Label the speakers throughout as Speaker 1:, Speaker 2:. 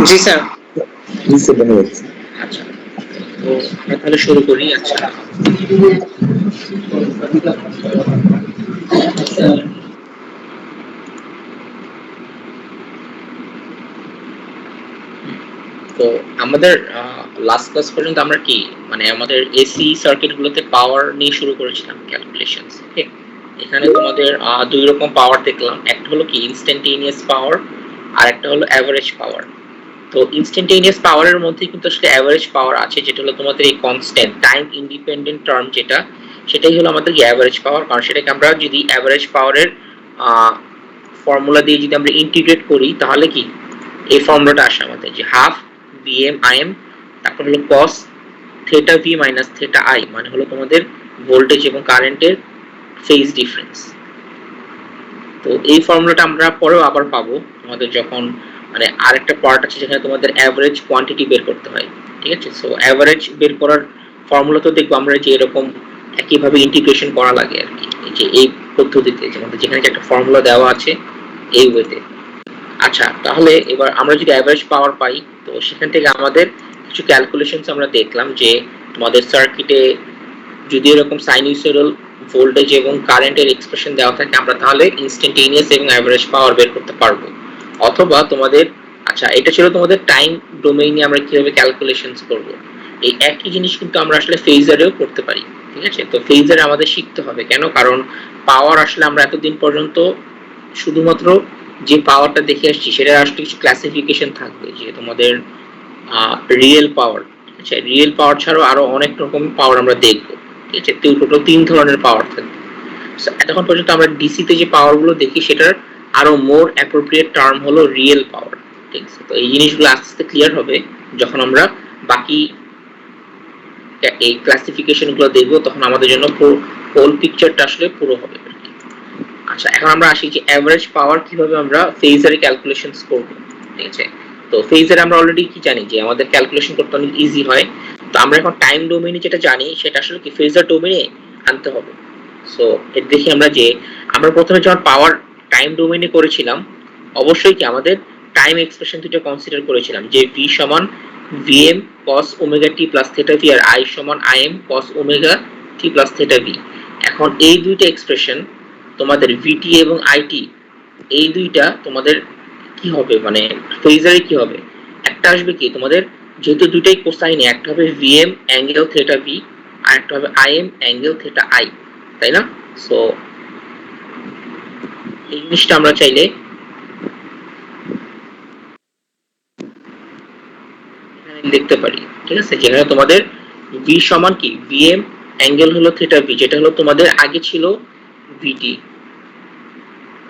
Speaker 1: জি sir.
Speaker 2: জি sir, ধন্যবাদ।
Speaker 3: আচ্ছা, তো আমরা তাহলে শুরু করি। আচ্ছা, তো আমাদের লাস্ট ক্লাস পর্যন্ত আমরা কি মানে আমাদের এসি সার্কিট গুলোতে পাওয়ার নিয়ে শুরু করেছিলাম ক্যালকুলেশনস। ওকে, এখানে তোমাদের দুই রকম পাওয়ার দেখলাম, একটা হলো কি ইনস্ট্যান্টেনিয়াস পাওয়ার আর একটা হলো অ্যাভারেজ পাওয়ার। তো ইনস্ট্যান্টেনিয়াস পাওয়ারের মধ্যে কিন্তু আসলে অ্যাভারেজ পাওয়ার আছে, যেটা হলো তোমাদের এই কনস্ট্যান্ট টাইম ইন্ডিপেন্ডেন্ট টার্ম যেটা, সেটাই হলো আমাদের অ্যাভারেজ পাওয়ার। কারণ সেটাকে আমরা যদি অ্যাভারেজ পাওয়ারের ফর্মুলা দিয়ে যদি আমরা ইন্টিগ্রেট করি তাহলে কি এই ফর্মুলাটা আসে আমাদের যে হাফ ভিএম আইএম, তারপর হলো কস theta V minus theta I, মানে হলো তোমাদের ভোল্টেজ এবং কারেন্টের ফেজ ডিফারেন্স। তো এই ফর্মুলাটা আমরা পরেও আবার পাবো তোমাদের যখন মানে আরেকটা পার্ট আছে যেখানে তোমাদের অ্যাভারেজ কোয়ান্টিটি বের করতে হয়। ঠিক আছে, সো অ্যাভারেজ বের করার ফর্মুলা তো দেখবো আমরা যে এরকম একইভাবে ইন্টিগ্রেশন করা লাগে আর কি, এই যে এই পদ্ধতিতে যেখানে একটা ফর্মুলা দেওয়া আছে এই ওয়েতে। আচ্ছা, তাহলে এবার আমরা যদি অ্যাভারেজ পাওয়ার পাই তো সেখান থেকে আমাদের কিছু ক্যালকুলেশনস আমরা দেখলাম যে তোমাদের সার্কিটে যদি এরকম সাইনুসয়েডাল ভোল্টেজ এবং কারেন্টের এক্সপ্রেশন দেওয়া থাকে আমরা তাহলে ইনস্ট্যান্টেনিয়াস এবং অ্যাভারেজ পাওয়ার বের করতে পারবো। অথবা তোমাদের, আচ্ছা এটা ছিল তোমাদের টাইম ডোমেইনে আমরা কিভাবে ক্যালকুলেশনস করব। এই একই জিনিস কিন্তু আমরা আসলে ফেজারেও করতে পারি। ঠিক আছে, তো ফেজারে আমাদের শিখতে হবে কেন, কারণ পাওয়ার আসলে আমরা এতদিন পর্যন্ত শুধুমাত্র যে পাওয়ারটা দেখে আসছি সেটা আসলে কিছু ক্লাসিফিকেশন থাকবে, যে তোমাদের রিয়েল পাওয়ার। আচ্ছা, রিয়েল পাওয়ার ছাড়াও আরো অনেক রকম পাওয়ার আমরা দেখবো। ঠিক আছে, টোটাল 3 ধরনের পাওয়ার থাকবে। এতক্ষণ পর্যন্ত আমরা ডিসি তে যে পাওয়ার গুলো দেখি সেটার আরো মোর অ্যাপ্রোপ্রিয়েট টার্ম হলো রিয়েল পাওয়ার। ঠিক আছে, তো এই জিনিসগুলো আস্তে আস্তে ক্লিয়ার হবে যখন আমরা বাকি এই ক্লাসিফিকেশন গুলো দেখবো, তখন আমাদের জন্য হোল পিকচারটা আসলে পুরো হবে। আচ্ছা, এখন আমরা আসি যে এভারেজ পাওয়ার কিভাবে আমরা ফেজারে ক্যালকুলেশনস করব। ঠিক আছে, তো ফেজারে আমরা অলরেডি কি জানি যে আমাদের ক্যালকুলেশন করতে অনেক ইজি হয়। তো আমরা এখন টাইম ডোমেইনে যেটা জানি সেটা আসলে কি ফেজার ডোমেইনে আনতে হবে। সো এর দেখি আমরা যে আমরা প্রথমে যখন পাওয়ার টাইম ডোমেইনে করেছিলাম অবশ্যই কি আমাদের টাইম এক্সপ্রেশন দুটো কনসিডার করেছিলাম, যে v সমান vm cos omega t plus theta v আর i সমান im cos omega t plus theta v। এখন এই দুইটা এক্সপ্রেশন তোমাদের vt এবং it এই দুইটা তোমাদের কি হবে মানে ফেজারে কি হবে, একটা আসবে কি তোমাদের যেহেতু দুইটাই কোসাইনে, একটা হবে vm অ্যাঙ্গেল থেটা v আর একটা হবে im অ্যাঙ্গেল থেটা i, তাই না? সো এই জিনিসটা আমরা চাইলে দেখতে পারি। ঠিক আছে, যেখানে তোমাদের v সমান কি vm অ্যাঙ্গেল হলো থেটা v, যেটা হলো তোমাদের আগে ছিল vt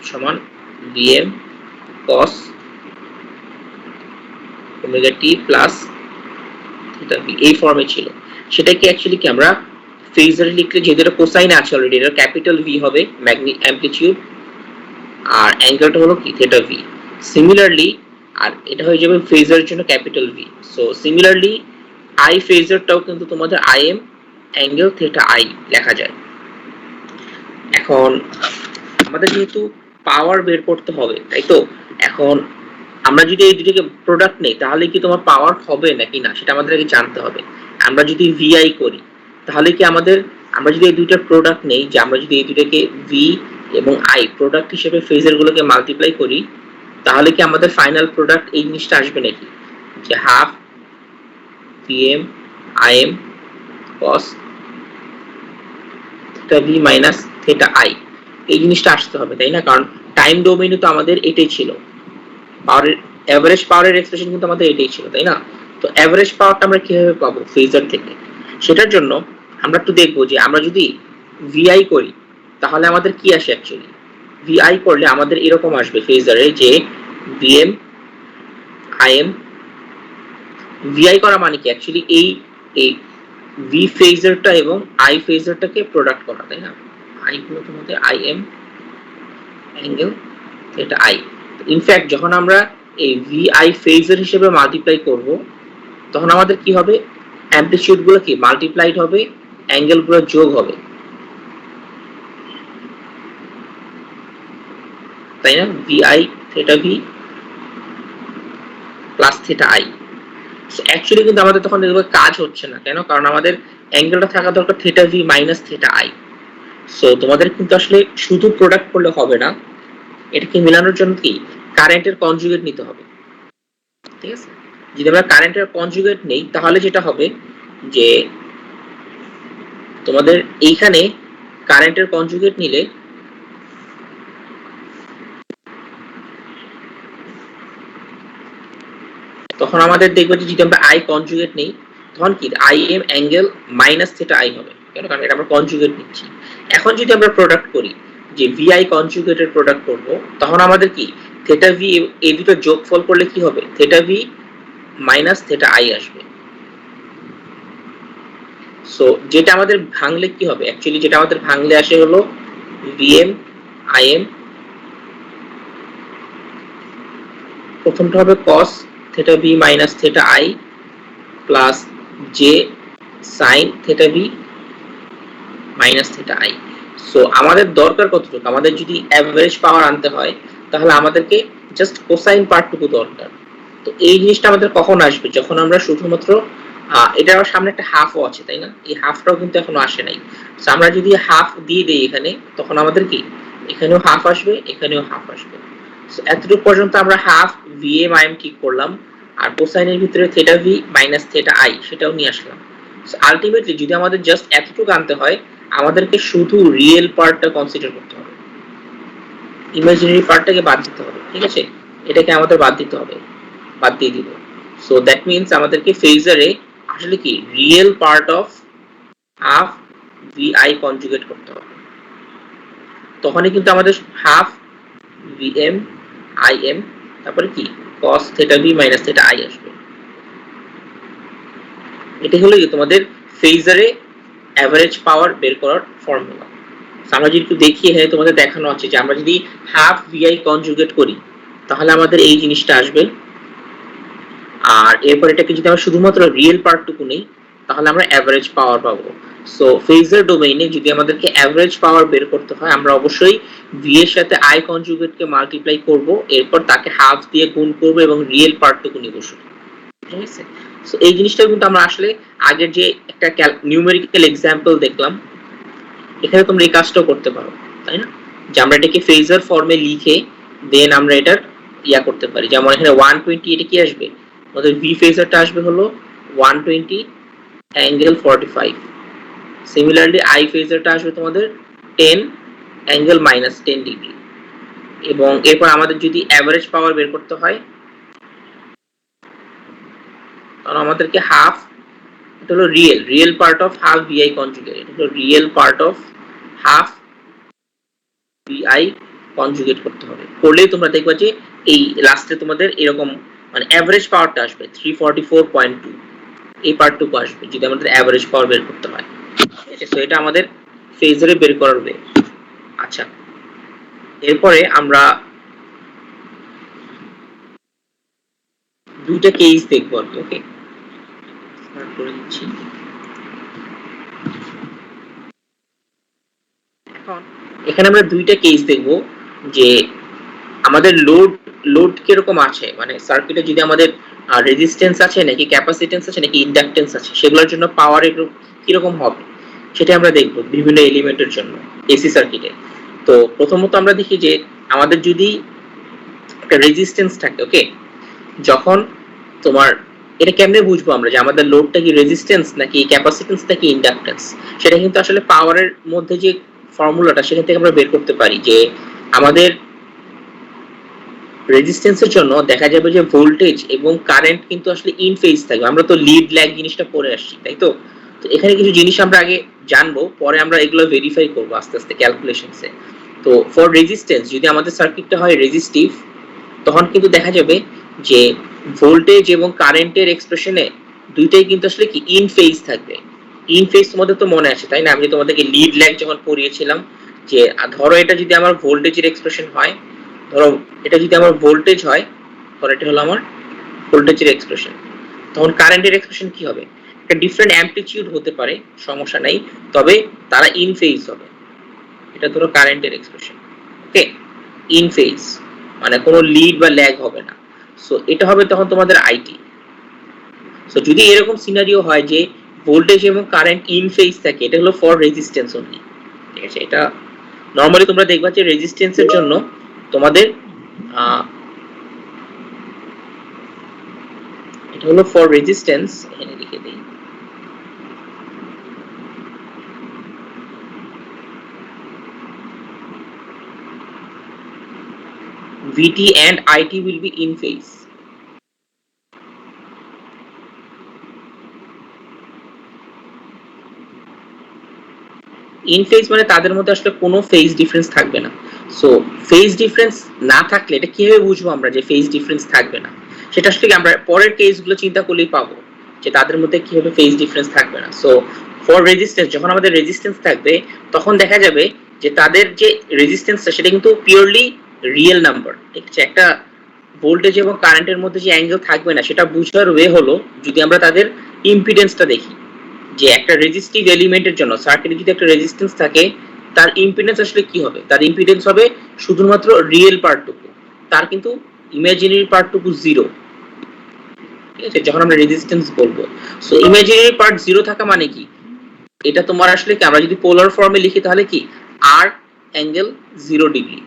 Speaker 3: সমান vm cos omega t plus theta v, এই ফর্মে ছিল। সেটাকে অ্যাকচুয়ালি কি আমরা ফেজারে লিখলে যেহেতু এটা কোসাইন আছে অলরেডি, এটা ক্যাপিটাল v হবে অ্যামপ্লিটিউড, আর অ্যাঙ্গেলটা হলো কি থেটা v। সিমিলারলি আর এটা হয়ে যাবে ফেজারের জন্য capital v। So similarly i ফেজারটাও কিন্তু তোমাদের im অ্যাঙ্গেল থেটা i লেখা যায়। এখন আমাদের যেহেতু পাওয়ার বের করতে হবে তাই তো, এখন আমরা যদি এই দুটোকে প্রোডাক্ট নেই তাহলে কি তোমার পাওয়ার হবে নাকি না সেটা আমাদের আগে জানতে হবে। আমরা যদি ভিআই করি তাহলে কি আমাদের, আমরা যদি এই দুইটা প্রোডাক্ট নেই, যে আমরা যদি এই দুটোকে ভি এবং আই প্রোডাক্ট হিসেবে ফেজার গুলোকে মাল্টিপ্লাই করি তাহলে কি আমাদের ফাইনাল প্রোডাক্ট এই জিনিসটা আসবে নাকি, যে half VM IM cos theta V minus theta I, এই জিনিসটা আসতে হবে তাই না? কারণ টাইম ডোমেইনে তো আমাদের এটাই ছিল, পাওয়ারের এভারেজ পাওয়ারের এক্সপ্রেশন কিন্তু আমাদের এটাই ছিল তাই না? তো এভারেজ পাওয়ারটা আমরা কিভাবে পাবো ফেজার থেকে, সেটার জন্য আমরা একটু দেখবো যে আমরা যদি ভিআই করি তাহলে আমাদের কি আসে। অ্যাকচুয়ালি ভিআই করলে আমাদের এরকম আসবে ফেজারে যে ভিএম আইএম, ভিআই করা মানে কি অ্যাকচুয়ালি এই এই ভি ফেজারটা এবং আই ফেজারটাকে প্রোডাক্ট করা, তাই না? আই হলো তোমাদের আইএম অ্যাঙ্গেল এটা আই। ইনফ্যাক্ট যখন আমরা এই ভিআই ফেজার হিসেবে মাল্টিপ্লাই করব তখন আমাদের কি হবে, অ্যামপ্লিটিউড গুলো কি মাল্টিপ্লাইড হবে, অ্যাঙ্গেল গুলো যোগ হবে, তাই না? VI theta V plus theta I. So actually কিন্তু আমাদের তখন এভাবে কাজ হচ্ছে না, কেন? কারণ আমাদের অ্যাঙ্গেলটা থাকা দরকার theta V minus theta I. So তোমাদের কিন্তু আসলে শুধু প্রোডাক্ট করলে হবে না, এটাকে মেলানোর জন্য কি কারেন্টের কনজুগেট নিতে হবে, ঠিক আছে? যদি আমরা কারেন্টের কনজুগেট নেই তাহলে যেটা হবে যে তোমাদের এইখানে কারেন্টের কনজুগেট নিলে তখন আমাদের দেখবে যে যদি আমরা আই কনজুগেট নেই তখন কি I am angle minus theta I হবে, কেন? কারণ এটা আমরা কনজুগেট নিচ্ছি। এখন যদি আমরা প্রোডাক্ট করি যে ভি আই কনজুগেটের প্রোডাক্ট করব, তখন আমাদের কি থিটা ভি এই দুটো যোগফল করলে কি হবে? Theta V minus theta I আসবে। সো যেটা আমাদের ভাঙলে কি হবে? অ্যাকচুয়ালি যেটা আমাদের ভাঙলে আসে হলো ভিএম আইএম, প্রথমটা হবে cos theta V minus theta I plus J sine theta V minus theta I. So আমাদের দরকার কতটুকু? আমাদের যদি অ্যাভারেজ পাওয়ার আনতে হয় তাহলে আমাদেরকে জাস্ট কোসাইন পার্টটুকু দরকার। তো এই জিনিসটা আমাদের কখন আসবে? যখন আমরা শুধুমাত্র এটার সামনে একটা হাফও আছে, তাই না? এই হাফটাও কিন্তু এখনো আসে নাই। সো আমরা যদি হাফ দিয়ে দেই এখানে, তখন আমাদের কি এখানেও হাফ আসবে, এখানেও হাফ আসবে। সো এতটুকু পর্যন্ত আমরা হাফ ভিএম আইএম ঠিক করলাম, আর কোসাইনের ভিতরে theta V minus theta I সেটাও নিয়ে আসলাম। সো আলটিমেটলি যদি আমাদের জাস্ট এতটুকু আনতে হয়, আমাদেরকে শুধু রিয়েল পার্টটা কনসিডার করতে হবে, ইমাজিনারি পার্টটাকে বাদ দিতে হবে, ঠিক আছে? এটাকে আমাদের বাদ দিতে হবে, বাদ দিয়ে দিব। সো দ্যাট মিন্স আমাদেরকে ফেজারে আসলে কি real part of half V I conjugate করতে হবে, তখনই কিন্তু আমাদের half V M I M তারপরে কি cos theta V minus theta I আসবে। এটা হলো তোমাদের ফেজারে অ্যাভারেজ পাওয়ার বের করার ফর্মুলা। আমরা যদি একটু দেখি এখানে তোমাদের দেখানো আছে যে আমরা যদি হাফ ভিআই কনজুগেট করি তাহলে আমাদের এই জিনিসটা আসবে, আর এরপর এটাকে যদি আমরা শুধুমাত্র রিয়েল পার্টটুকু নেই তাহলে আমরা অ্যাভারেজ পাওয়ার পাবো। সো ফেজার ডোমেইনে যদি আমাদেরকে অ্যাভারেজ পাওয়ার বের করতে হয় আমরা অবশ্যই ভি এর সাথে আই কনজুগেটকে মাল্টিপ্লাই করব, এরপর তাকে হাফ দিয়ে গুণ করব এবং রিয়েল পার্টটুকু নিব শুধু, ঠিক আছে? সো এই জিনিসটা কিন্তু আমরা আসলে আগের যে একটা নিউমেরিক্যাল এক্সাম্পল দেখলাম এখানে তোমরা এই কাজটাও করতে পারো, তাই না? যে আমরা এটাকে ফেজার ফর্মে লিখে দেন আমরা এটার ইয়া করতে পারি। যেমন এখানে 120 এটা কি আসবে? আমাদের ভি ফেজারটা আসবে হলো 120 অ্যাঙ্গেল 45। সিমিলারলি আই ফেজারটা আসবে তোমাদের 10 অ্যাঙ্গেল মাইনাস 10 ডিগ্রি। এবং এরপর আমাদের যদি অ্যাভারেজ পাওয়ার বের করতে হয় তাহলে আমাদেরকে হাফ, এটা হলো real part of half VI conjugate, এটা হলো real part of half VI conjugate করতে হবে। করলেই তোমরা দেখবা যে এই লাস্টে তোমাদের এরকম মানে অ্যাভারেজ পাওয়ারটা আসবে 344.2, এই পার্টটুকু আসবে যদি আমাদের অ্যাভারেজ পাওয়ার বের করতে হয়, ঠিক আছে? সো এটা আমাদের ফেজারে বের করার ওয়ে। আচ্ছা, এরপরে আমরা দুইটা কেস দেখবো আর কি। ওকে, স্টার্ট করে দিচ্ছি। এখন এখানে আমরা দুইটা কেস দেখবো যে আমাদের লোড কিরকম আছে, মানে সার্কিটে যদি আমাদের রেজিস্ট্যান্স আছে নাকি ক্যাপাসিট্যান্স আছে নাকি ইন্ডাকট্যান্স আছে, সেগুলোর জন্য পাওয়ার কিরকম হবে সেটা আমরা দেখবো বিভিন্ন এলিমেন্টের জন্য এসি সার্কিটে। তো প্রথমত আমরা দেখি যে আমাদের যদি একটা রেজিস্ট্যান্স থাকে, ওকে, যখন তোমার এটা কেমনে বুঝবো আমরা যে আমাদের লোডটা কি রেজিস্ট্যান্স নাকি ক্যাপাসিট্যান্স নাকি ইন্ডাকট্যান্স? সেটা কিন্তু আসলে পাওয়ারের মধ্যে যে ফর্মুলাটা সেখান থেকে আমরা বের করতে পারি যে আমাদের রেজিস্ট্যান্সের জন্য দেখা যাবে যে ভোল্টেজ এবং কারেন্ট কিন্তু আসলে ইন ফেজ থাকবে। আমরা তো লিড ল্যাগ জিনিসটা পড়ে আসছি, তাই তো? তো এখানে কিছু জিনিস আমরা আগে জানবো, পরে আমরা এগুলো ভেরিফাই করবো আস্তে আস্তে ক্যালকুলেশনসে। তো ফর রেজিস্ট্যান্স যদি আমাদের সার্কিটটা হয় রেজিস্টিভ, তখন কিন্তু দেখা যাবে যে ভোল্টেজ এবং কারেন্টের এক্সপ্রেশনে দুইটাই কিন্তু আসলে কি ইন ফেজ থাকবে। ইন ফেজ তোমাদের তো মনে আছে, তাই না? আমি তোমাদেরকে লিড ল্যাগ যখন পড়িয়েছিলাম যে ধরো এটা যদি আমার ভোল্টেজের এক্সপ্রেশন হয়, ধরো এটা যদি আমার ভোল্টেজ হয়, ধরো এটা হলো আমার ভোল্টেজের এক্সপ্রেশন, তখন কারেন্টের এক্সপ্রেশন কি হবে? একটা ডিফারেন্ট অ্যামপ্লিটিউড হতে পারে, সমস্যা নাই, তবে তারা ইন ফেজ হবে। এটা ধরো কারেন্টের এক্সপ্রেশন, ওকে, ইন ফেজ মানে কোনো লিড বা ল্যাগ হবে না। সো এটা হবে তখন তোমাদের আইটি। সো যদি এরকম সিনারিও হয় যে ভোল্টেজ এবং কারেন্ট ইন ফেজ থাকে, এটা হলো ফর রেজিস্ট্যান্স অনলি, ঠিক আছে। এটা নরমালি তোমরা দেখবা যে রেজিস্ট্যান্সের জন্য তোমাদের এটা হলো ফর রেজিস্ট্যান্স, এখানে লিখে দেই VT and IT will be in phase. In phase মানে তাদের মধ্যে আসলে কোনো ফেজ ডিফারেন্স থাকবে না। সো ফেজ ডিফারেন্স না থাকলে এটা কিভাবে বুঝবো আমরা যে ফেজ ডিফারেন্স থাকবে না? সেটা আসলে আমরা পরের কেসগুলো চিন্তা করলেই পাবো যে তাদের মধ্যে কিভাবে ফেজ ডিফারেন্স থাকবে না। সো ফর রেজিস্ট্যান্স, যখন আমাদের রেজিস্ট্যান্স থাকবে তখন দেখা যাবে যে তাদের যে রেজিস্ট্যান্সটা সেটা কিন্তু পিওরলি রিয়েল নাম্বার, ঠিক আছে। একটা ভোল্টেজ এবং কারেন্টের মধ্যে যে অ্যাঙ্গেল থাকবে না সেটা বুঝার ওয়ে হলো যদি আমরা তাদের ইম্পিডেন্সটা দেখি, যে একটা রেজিস্টিভ এলিমেন্টের জন্য সার্কিটে যদি একটা রেজিস্ট্যান্স থাকে তার ইম্পিডেন্স আসলে কি হবে? তার ইম্পিডেন্স হবে শুধুমাত্র রিয়েল পার্টটুকু, তার কিন্তু ইমাজিনারি পার্টটুকু জিরো, ঠিক আছে, যখন আমরা রেজিস্ট্যান্স বলবো। সো ইমাজিনারি পার্ট জিরো থাকা মানে কি? এটা তোমার আসলে কি, আমরা যদি পোলার ফর্মে লিখি তাহলে কি আর অ্যাঙ্গেল 0 ডিগ্রি,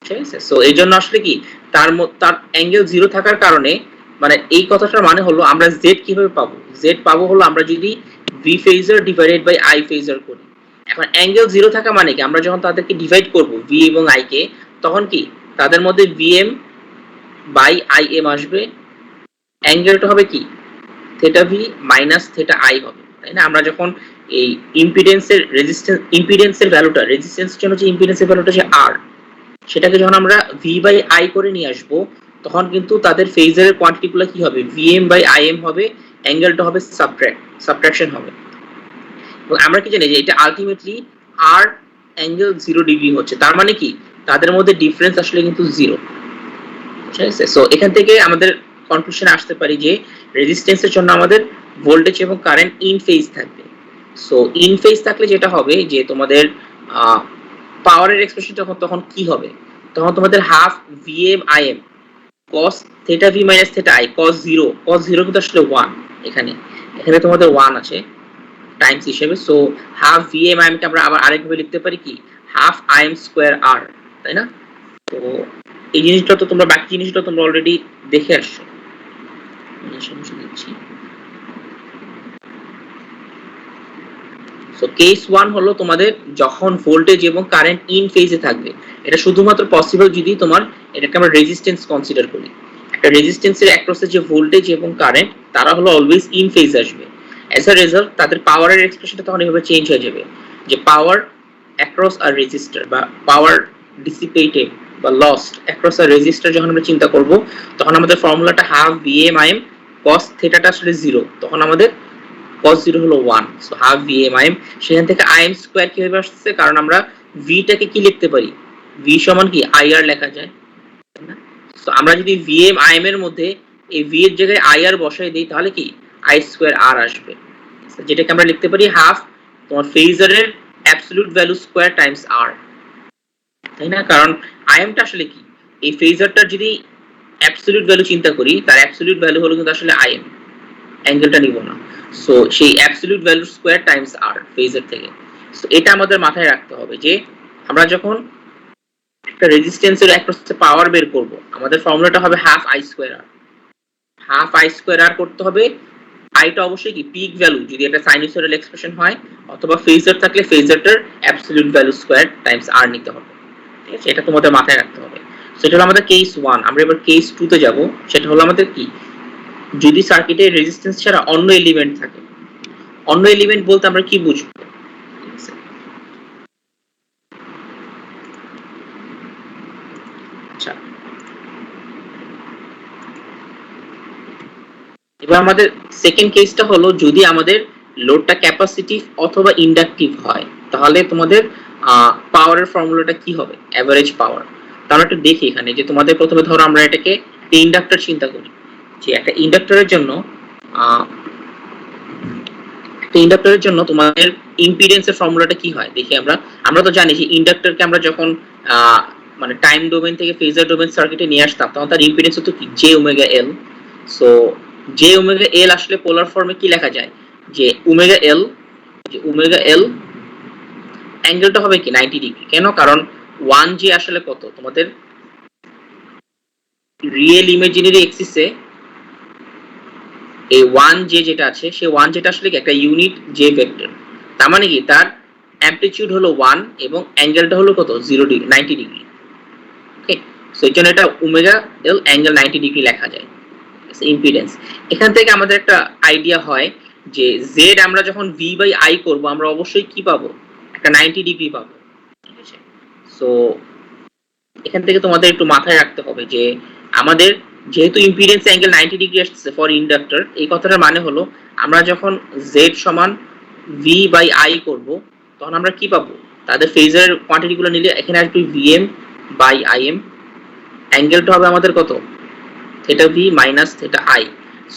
Speaker 3: ঠিক আছে। সো এই জন্য আসলে কি তার তার অ্যাঙ্গেল 0 থাকার কারণে মানে এই কথাটার মানে হলো আমরা জেড কিভাবে পাবো? জেড পাবো হলো আমরা যদি V phasor divided by I phasor করি। এখন অ্যাঙ্গেল 0 থাকা মানে কি, আমরা যখন তাদেরকে ডিভাইড করব ভি এবং আই কে, তখন কি তাদের মধ্যে ভিএম বাই আই এম আসবে, অ্যাঙ্গেলটা হবে কি theta V minus theta I হবে, তাই না? আমরা যখন এই ইম্পিডেন্সের ইম্পিডেন্সের ভ্যালুটা, রেজিস্ট্যান্সের জন্য যে ইম্পিডেন্সের ভ্যালুটা যে আর, সেটাকে যখন আমরা ভি বাই আই করে নিয়ে আসবো তখন কিন্তু তাদের ফেজারের কোয়ান্টিটিগুলো কি হবে? ভিএম বাই আইএম হবে, অ্যাঙ্গেলটা হবে সাবট্রাকশন হবে। এবং আমরা কি জানি যে এটা আলটিমেটলি আর অ্যাঙ্গেল 0 ডিগ্রি হচ্ছে, তার মানে কি তাদের মধ্যে ডিফারেন্স আসলে কিন্তু 0, ঠিক আছে। সো এখান থেকে আমাদের কনক্লুশনে আসতে পারি যে রেজিস্ট্যান্সের জন্য আমাদের ভোল্টেজ এবং কারেন্ট ইন ফেজ থাকবে। সো ইন ফেজ থাকলে যেটা হবে যে তোমাদের পাওয়ারের এক্সপ্রেশন তখন কি হবে? তখন তোমাদের half VM IM cos theta V minus theta I cos 0 কিন্তু আসলে 1, এখানে এখানে তোমাদের 1 আছে টাইমস হিসেবে। সো হাফ ভিএম আইএম কে আমরা আবার আরেকভাবে লিখতে পারি কি হাফ আইএম স্কয়ার আর, তাই না? তো এই জিনিসটা তো তোমরা, বাকি জিনিসটা তোমরা অলরেডি দেখে আসছো। সমস্যা দিচ্ছি। সো কেস 1 হলো তোমাদের যখন ভোল্টেজ এবং কারেন্ট ইন ফেজে থাকবে, এটা শুধুমাত্র পসিবল যদি তোমার এটাকে আমরা রেজিস্ট্যান্স কনসিডার করি। একটা রেজিস্ট্যান্সের অ্যাক্রসে যে ভোল্টেজ এবং কারেন্ট তারা হলো অলওয়েজ ইন ফেজ আসবে। অ্যাজ আ রেজাল্ট তাদের পাওয়ারের এক্সপ্রেশনটা তখন এভাবে চেঞ্জ হয়ে যাবে যে পাওয়ার অ্যাক্রস আ রেজিস্টার বা পাওয়ার ডিসিপেটেড বা লস্ট অ্যাক্রস আ রেজিস্টার যখন আমরা চিন্তা করব তখন আমাদের ফর্মুলাটা হাফ ভিএম আইএম cos থিটাটা আসলে 0, তখন আমাদের cos 0 হলো 1, সো হাফ ভিএম আইএম। সেখান থেকে আইএম স্কয়ার কিভাবে আসছে? কারণ আমরা ভিটাকে কি লিখতে পারি? ভি সমান কি আইআর লেখা যায়, তাই না? সো আমরা যদি ভিএম আইএম এর মধ্যে এই ভি এর জায়গায় আইআর বসাই দেই তাহলে কি আই স্কয়ার আর আসবে, যেটাকে আমরা লিখতে পারি হাফ তোমার ফেজারের অ্যাবসলিউট ভ্যালু স্কয়ার টাইমস আর, তাই না? কারণ আইএমটা আসলে কি, এই ফেজারটার যদি অ্যাবসলিউট ভ্যালু চিন্তা করি তার অ্যাবসলিউট ভ্যালু হলো কিন্তু আসলে আইএম, অ্যাঙ্গেলটা নিব না। সো সেই অ্যাবসলিউট ভ্যালু স্কয়ার টাইমস আর ফেজার থেকে। সো এটা আমাদের মাথায় রাখতে হবে যে আমরা যখন একটা রেজিস্ট্যান্সের অ্যাক্রসে পাওয়ার বের করব আমাদের ফর্মুলাটা হবে half I square R. Half I square R করতে হবে, আইটা অবশ্যই কি পিক ভ্যালু যদি এটা সাইনুসয়েডাল এক্সপ্রেশন হয়, অথবা ফেজার থাকলে ফেজারটার অ্যাবসলিউট ভ্যালু স্কয়ার টাইমস আর নিতে হবে, ঠিক আছে। এটা তোমাদের মাথায় রাখতে হবে। সেটা হলো আমাদের কেস 1। আমরা এবার কেস 2 তে যাব। সেটা হলো আমাদের কি, যদি সার্কিটে রেজিস্ট্যান্স ছাড়া অন্য এলিমেন্ট থাকে। অন্য এলিমেন্ট বলতে আমরা কি বুঝবো? আচ্ছা, এবার আমাদের সেকেন্ড কেসটা হলো যদি আমাদের লোডটা ক্যাপাসিটিভ অথবা ইন্ডাকটিভ হয় তাহলে তোমাদের পাওয়ারের ফর্মুলাটা কি হবে? এভারেজ পাওয়ার। তাহলে একটু দেখি এখানে যে তোমাদের প্রথমে ধরো আমরা এটাকে ইন্ডাক্টর চিন্তা করি, যে একটা ইন্ডাক্টরের জন্য তোমাদের ইম্পিডেন্সের ফর্মুলাটা কি হয় দেখি আমরা। আমরা তো জানি যে ইন্ডাক্টরকে আমরা যখন মানে টাইম ডোমেন থেকে ফেজার ডোমেন সার্কিটে নিয়ে আসতাম, তখন তার ইম্পিডেন্স হতো কি জে ওমেগা এল। সো জে ওমেগা এল আসলে পোলার ফর্মে কি লেখা যায়, যে ওমেগা এল অ্যাঙ্গেলটা হবে কি 90 ডিগ্রি। কেন? কারণ 1 জে আসলে কত, তোমাদের রিয়েল ইমাজিনারি এক্সিসে এই 1 জে যেটা আছে, সেই 1 জেটা আসলে কি একটা ইউনিট জে ভেক্টর। তার মানে কি তার অ্যামপ্লিটিউড হলো 1 এবং অ্যাঙ্গেলটা হলো কত 0 ডিগ্রি 90 ডিগ্রি। ওকে, সো এই জন্য এটা ওমেগা এল অ্যাঙ্গেল 90 ডিগ্রি লেখা যায় ইম্পিডেন্স। এখান থেকে আমাদের একটা আইডিয়া হয় যে জেড আমরা যখন ভি বাই আই করবো, আমরা অবশ্যই কি পাবো, একটা 90 ডিগ্রি পাবো। ঠিক আছে, সো এখান থেকে তোমাদের একটু মাথায় রাখতে হবে যে আমাদের যেহেতু ইম্পিডেন্স অ্যাঙ্গেল 90 ডিগ্রি আসছে ফর ইন্ডাক্টর, এই কথাটার মানে হলো আমরা যখন জেড সমান ভি বাই আই করব, তখন আমরা কি পাবো, তাদের ফেজার কোয়ান্টিটি গুলো নিলে এখানে আসবে ভিএম বাই আইএম, অ্যাঙ্গেলটা হবে আমাদের কত, theta V minus theta I.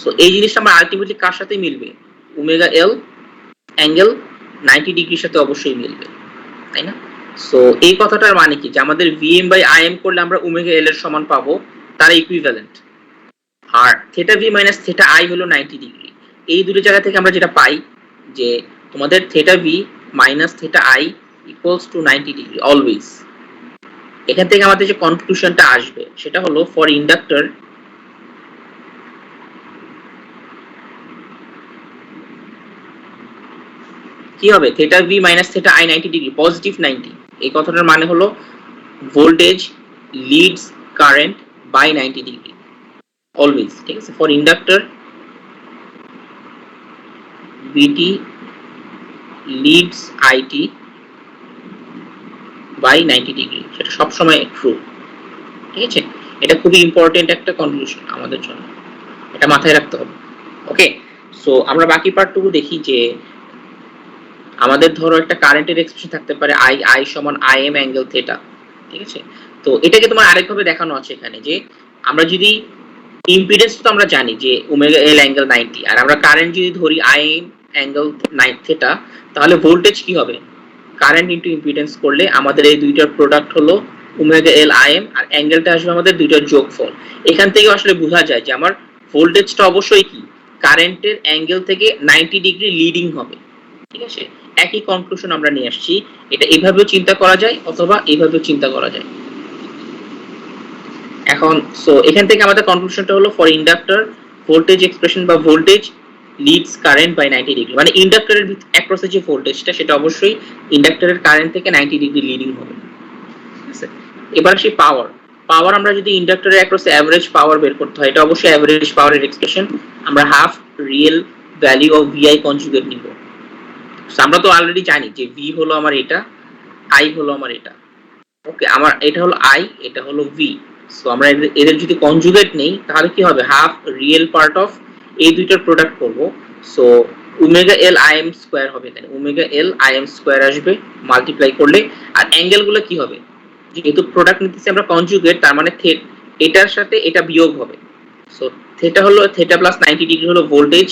Speaker 3: So এই জিনিসটা আমার আলটিমেটলি কার সাথে মিলবে, ওমেগা এল অ্যাঙ্গেল 90 ডিগ্রির সাথে অবশ্যই মিলবে, তাই না? সো এই কথাটার মানে কি, যে আমাদের ভিএম বাই আইএম করলে আমরা ওমেগা এল এর সমান পাবো, তার ইকুইভ্যালেন্ট। আর theta V minus theta I হলো 90 ডিগ্রি। এই দুটো জায়গা থেকে আমরা যেটা পাই যে তোমাদের theta V minus theta I equals to 90 degree always. এখান থেকে আমাদের যে কনক্লুশনটা আসবে সেটা হলো ফর ইন্ডাক্টর কি হবে, theta V minus theta I 90 degree positive 90। এই কথাটার মানে হলো voltage leads current by 90 degree always. ঠিক আছে, for inductor VT leads IT by 90 degree, সেটা সবসময় ট্রু। ঠিক আছে, এটা খুবই ইম্পর্টেন্ট একটা কনক্লুশন আমাদের জন্য, এটা মাথায় রাখতে হবে। ওকে, সো আমরা বাকি পার্টটুকু দেখি যে আমাদের ধরো একটা কারেন্টের এক্সপ্রেশন থাকতে পারে আই সমান আই এম অ্যাঙ্গেল থিটা। ঠিক আছে, তো এটাকে তোমার আরেকভাবে দেখানো আছে এখানে, যে আমরা যদি ইম্পিডেন্স তো আমরা জানি যে ওমেগা এল অ্যাঙ্গেল 90, আর আমরা কারেন্ট যদি ধরি আই এম অ্যাঙ্গেল থিটা, তাহলে ভোল্টেজ কি হবে, কারেন্ট ইনটু ইম্পিডেন্স করলে আমাদের এই দুইটার প্রোডাক্ট হলো ওমেগা এল আই এম, আর অ্যাঙ্গেলটা আসবে আমাদের দুইটার যোগফল। এখান থেকে আসলে বোঝা যায় যে আমার ভোল্টেজটা অবশ্যই কি কারেন্টের অ্যাঙ্গেল থেকে 90 ডিগ্রি লিডিং হবে। ঠিক আছে, একই কনক্লুশন আমরা নিয়ে আসছি। এটা এইভাবেও চিন্তা করা যায় অথবা এইভাবেও চিন্তা করা যায়। এখন সো এখান থেকে আমাদের কনক্লুশনটা হলো ফর ইন্ডাক্টর ভোল্টেজ এক্সপ্রেশন বা voltage leads current by 90 degree, মানে ইন্ডাক্টরের অ্যাক্রসে যে ভোল্টেজটা সেটা অবশ্যই ইন্ডাক্টরের কারেন্ট থেকে 90 ডিগ্রি লিডিং হবে। ঠিক আছে, এবার আসি পাওয়ার আমরা যদি ইন্ডাক্টরের অ্যাক্রসে এভারেজ পাওয়ার বের করতে হয়, এটা অবশ্যই এভারেজ পাওয়ারের এক্সপ্রেশন, আমরা half real value of VI conjugate নিব। আমরা তো অলরেডি জানি যে ভি হলো আমার এটা, আই হলো আমার এটা। ওকে, আমার এটা হলো আই, এটা হলো ভি। সো আমরা এদের যদি কনজুগেট নেই তাহলে কি হবে, হাফ রিয়েল পার্ট অফ এই দুইটার প্রোডাক্ট করব। So omega L I M square হবে, এখানে omega L I M square আসবে মাল্টিপ্লাই করলে। আর অ্যাঙ্গেল গুলো কি হবে, যেহেতু প্রোডাক্ট নিতেছি আমরা কনজুগেট, তার মানে এটার সাথে এটা বিয়োগ হবে। সো থিটা হলো থিটা প্লাস 90 ডিগ্রি হলো ভোল্টেজ,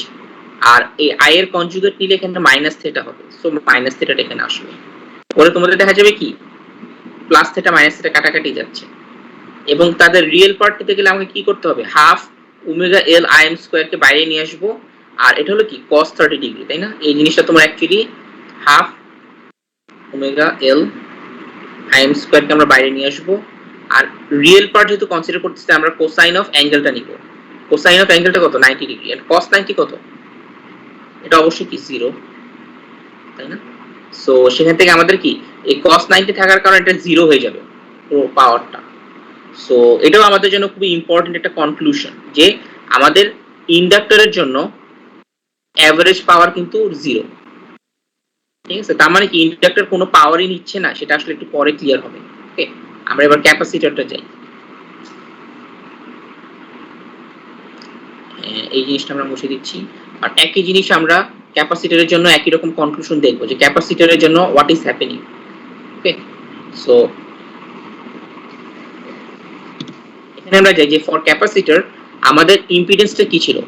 Speaker 3: আর এই আই এর কনজুগেট নিলে এখানে মাইনাস থিটা হবে। সো মাইনাস থিটাটা এখানে আসবে, পরে তোমাদের দেখা যাবে কি প্লাস থিটা মাইনাস থিটা কাটাকাটি যাচ্ছে, এবং তাদের রিয়েল পার্ট পেতে গেলে আমাকে কি করতে হবে, half omega L I M square কে বাইরে নিয়ে আসবো। আর এটা হলো কি cos 30 ডিগ্রি, তাই না? এই জিনিসটা তোমরা actually half omega L I M square কে আমরা বাইরে নিয়ে আসবো। আর রিয়েল পার্ট যেহেতু কনসিডার করতেছি, আমরা কোসাইন অফ অ্যাঙ্গেলটা নিব। কোসাইন অফ অ্যাঙ্গেলটা কত, 90 ডিগ্রি, আর cos 90 কত, এটা অবশ্যই কি 0, তাই না? সো সেখান থেকে আমাদের কি এই cos 90 থাকার কারণে এটা 0 হয়ে যাবে পুরো পাওয়ারটা। সো এটাও আমাদের জন্য খুবই ইম্পর্টেন্ট একটা কনক্লুশন, যে আমাদের ইন্ডাক্টরের জন্য এভারেজ পাওয়ার কিন্তু 0। ঠিক আছে, তার মানে কি ইন্ডাক্টর কোনো পাওয়ারই নিচ্ছে না, সেটা আসলে একটু পরে ক্লিয়ার হবে। ওকে, আমরা এবার ক্যাপাসিটরটা যাই। এই জিনিসটা আমরা মুছে দিচ্ছি। আর একই জিনিস আমরা ক্যাপাসিটরের জন্য একই রকম কনক্লুশন দেখবো, যে ক্যাপাসিটরের জন্য what is happening. Okay, so এখানে আমরা যাই যে ফর ক্যাপাসিটর আমাদের ইম্পিডেন্সটা কি ছিল,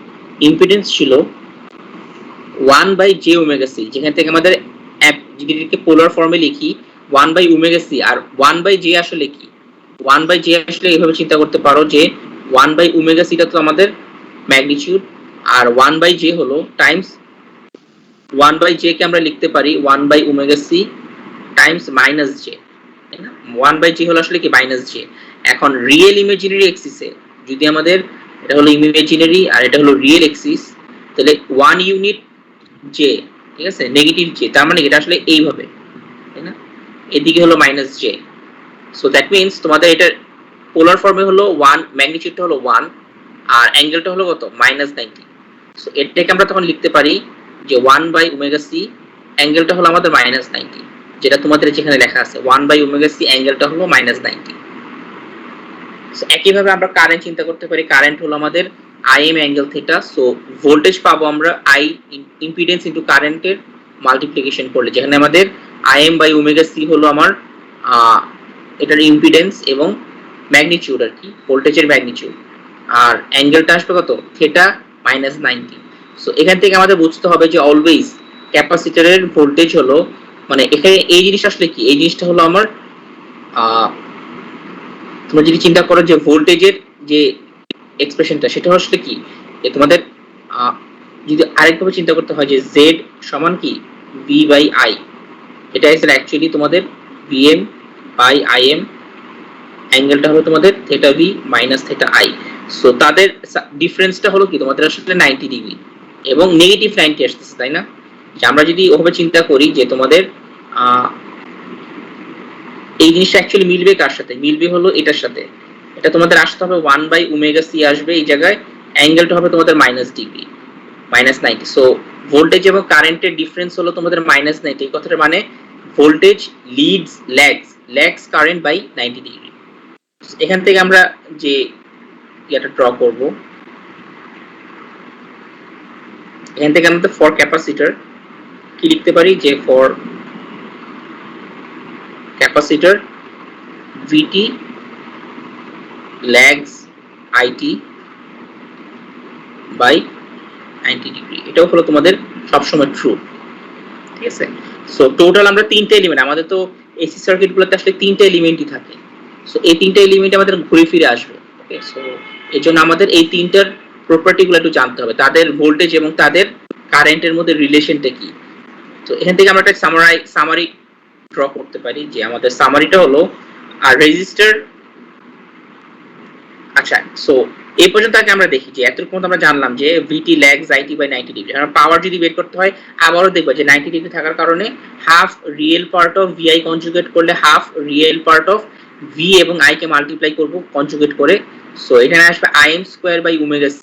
Speaker 3: ইম্পিডেন্স ছিল 1 বাই জে ওমেগা সি, যেখান থেকে আমাদের যদি এটাকে পোলার ফর্মে লিখি 1 বাই ওমেগা সি, আর 1 বাই জে আসলে কি 1/j আসলে এইভাবে চিন্তা করতে পারো যে 1/ωc টা তো আমাদের ম্যাগনিটিউড, আর 1/j হলো টাইমস 1/j কে আমরা লিখতে পারি 1/ωc টাইমস মাইনাস j, তাই না? 1/j হলো আসলে কি মাইনাস j। এখন রিয়েল ইমাজিনারি এক্সিসে যদি আমাদের এটা হলো ইমাজিনারি আর এটা হলো রিয়েল এক্সিস, তাহলে 1 ইউনিট j, ঠিক আছে, নেগেটিভ j, তার মানে এটা আসলে এইভাবে, তাই না? এদিকে হলো minus j। So that means তোমাদের এটা পোলার ফর্মে হলো 1, ম্যাগনিটিউডটা হলো 1 আর অ্যাঙ্গেলটা হলো কত -90। সো এটাকে আমরা তখন লিখতে পারি যে 1/ωc অ্যাঙ্গেলটা হলো আমাদের -90, যেটা তোমাদের যেখানে লেখা আছে 1/ωc অ্যাঙ্গেলটা হলো -90। সো একইভাবে আমরা কারেন্ট চিন্তা করতে পারি, কারেন্ট হলো আমাদের Im angle theta. So voltage পাবো আমরা I ইম্পিডেন্স ইনটু কারেন্টের মাল্টিপ্লিকেশন করলে, যেখানে আমাদের Im/ωc হলো আমার এটার ইম্পিডেন্স এবং ম্যাগনিটিউড আর কি, ভোল্টেজের ম্যাগনিটিউড, আর অ্যাঙ্গেলটা আসবে কত থিটা -90। সো এখান থেকে আমাদের বুঝতে হবে যে অলওয়েজ ক্যাপাসিটরের ভোল্টেজ হলো, মানে এখানে এই জিনিসটা আসলে কি, এই জিনিসটা হলো আমার তোমরা যদি চিন্তা করো যে ভোল্টেজের যে এক্সপ্রেশনটা সেটা আসলে কি, তোমাদের যদি আরেকভাবে চিন্তা করতে হয় যে z সমান কি v/i, এটা এসে অ্যাকচুয়ালি তোমাদের vm/im, অ্যাঙ্গেলটা হবে তোমাদের theta v minus theta i। So তাদের ডিফারেন্সটা হলো কি তোমাদের আসলে 90 ডিগ্রি এবং নেগেটিভ 90 আসতেছে, তাই না? যে আমরা যদি ওভাবে চিন্তা করি যে তোমাদের এই জিনিসটা অ্যাকচুয়ালি মিলবে কার সাথে, মিলবে হলো এটার সাথে, এটা তোমাদের আসতে হবে 1/ωc আসবে এই জায়গায়, অ্যাঙ্গেলটা হবে তোমাদের -90। সো ভোল্টেজ এবং কারেন্টের ডিফারেন্স হলো তোমাদের -90। এই কথাটা মানে voltage lags current by 90 degree. এখান থেকে আমরা যে এটা ড্র করব, এখান থেকে আমরা ফর ক্যাপাসিটর কি লিখতে পারি যে for capacitor VT lags IT by 90 degree, এটাও হলো তোমাদের সবসময় ট্রু, ঠিক আছে? সো টোটাল আমরা তিনটা এলিমেন্ট, আমাদের তো এসি সার্কিটগুলোতে আসলে তিনটা এলিমেন্টই থাকে। সো এই তিনটা এলিমেন্ট আমাদের ঘুরে ফিরে আসবে, ওকে? সো এর জন্য আমাদের এই তিনটার প্রপার্টিগুলো একটু জানতে হবে, তাদের ভোল্টেজ এবং তাদের কারেন্টের মধ্যে রিলেশনটা কি। তো এখান থেকে আমরা একটা সামারি ড্র করতে পারি, যে আমাদের সামারিটা হলো আর রেজিস্টার। আচ্ছা, সো এই পর্যন্ত আগে আমরা দেখি যে এতক্ষণ আমরা জানলাম যে VT lags IT by 90 degree. আমরা পাওয়ার যদি বের করতে হয় আবারও দেখব যে 90 ডিগ্রি থাকার কারণে half real part of VI conjugate করলে half real part of V এবং I কে মাল্টিপ্লাই করব কনজুগেট করে। সো এখানে আসবে Im²/ωc।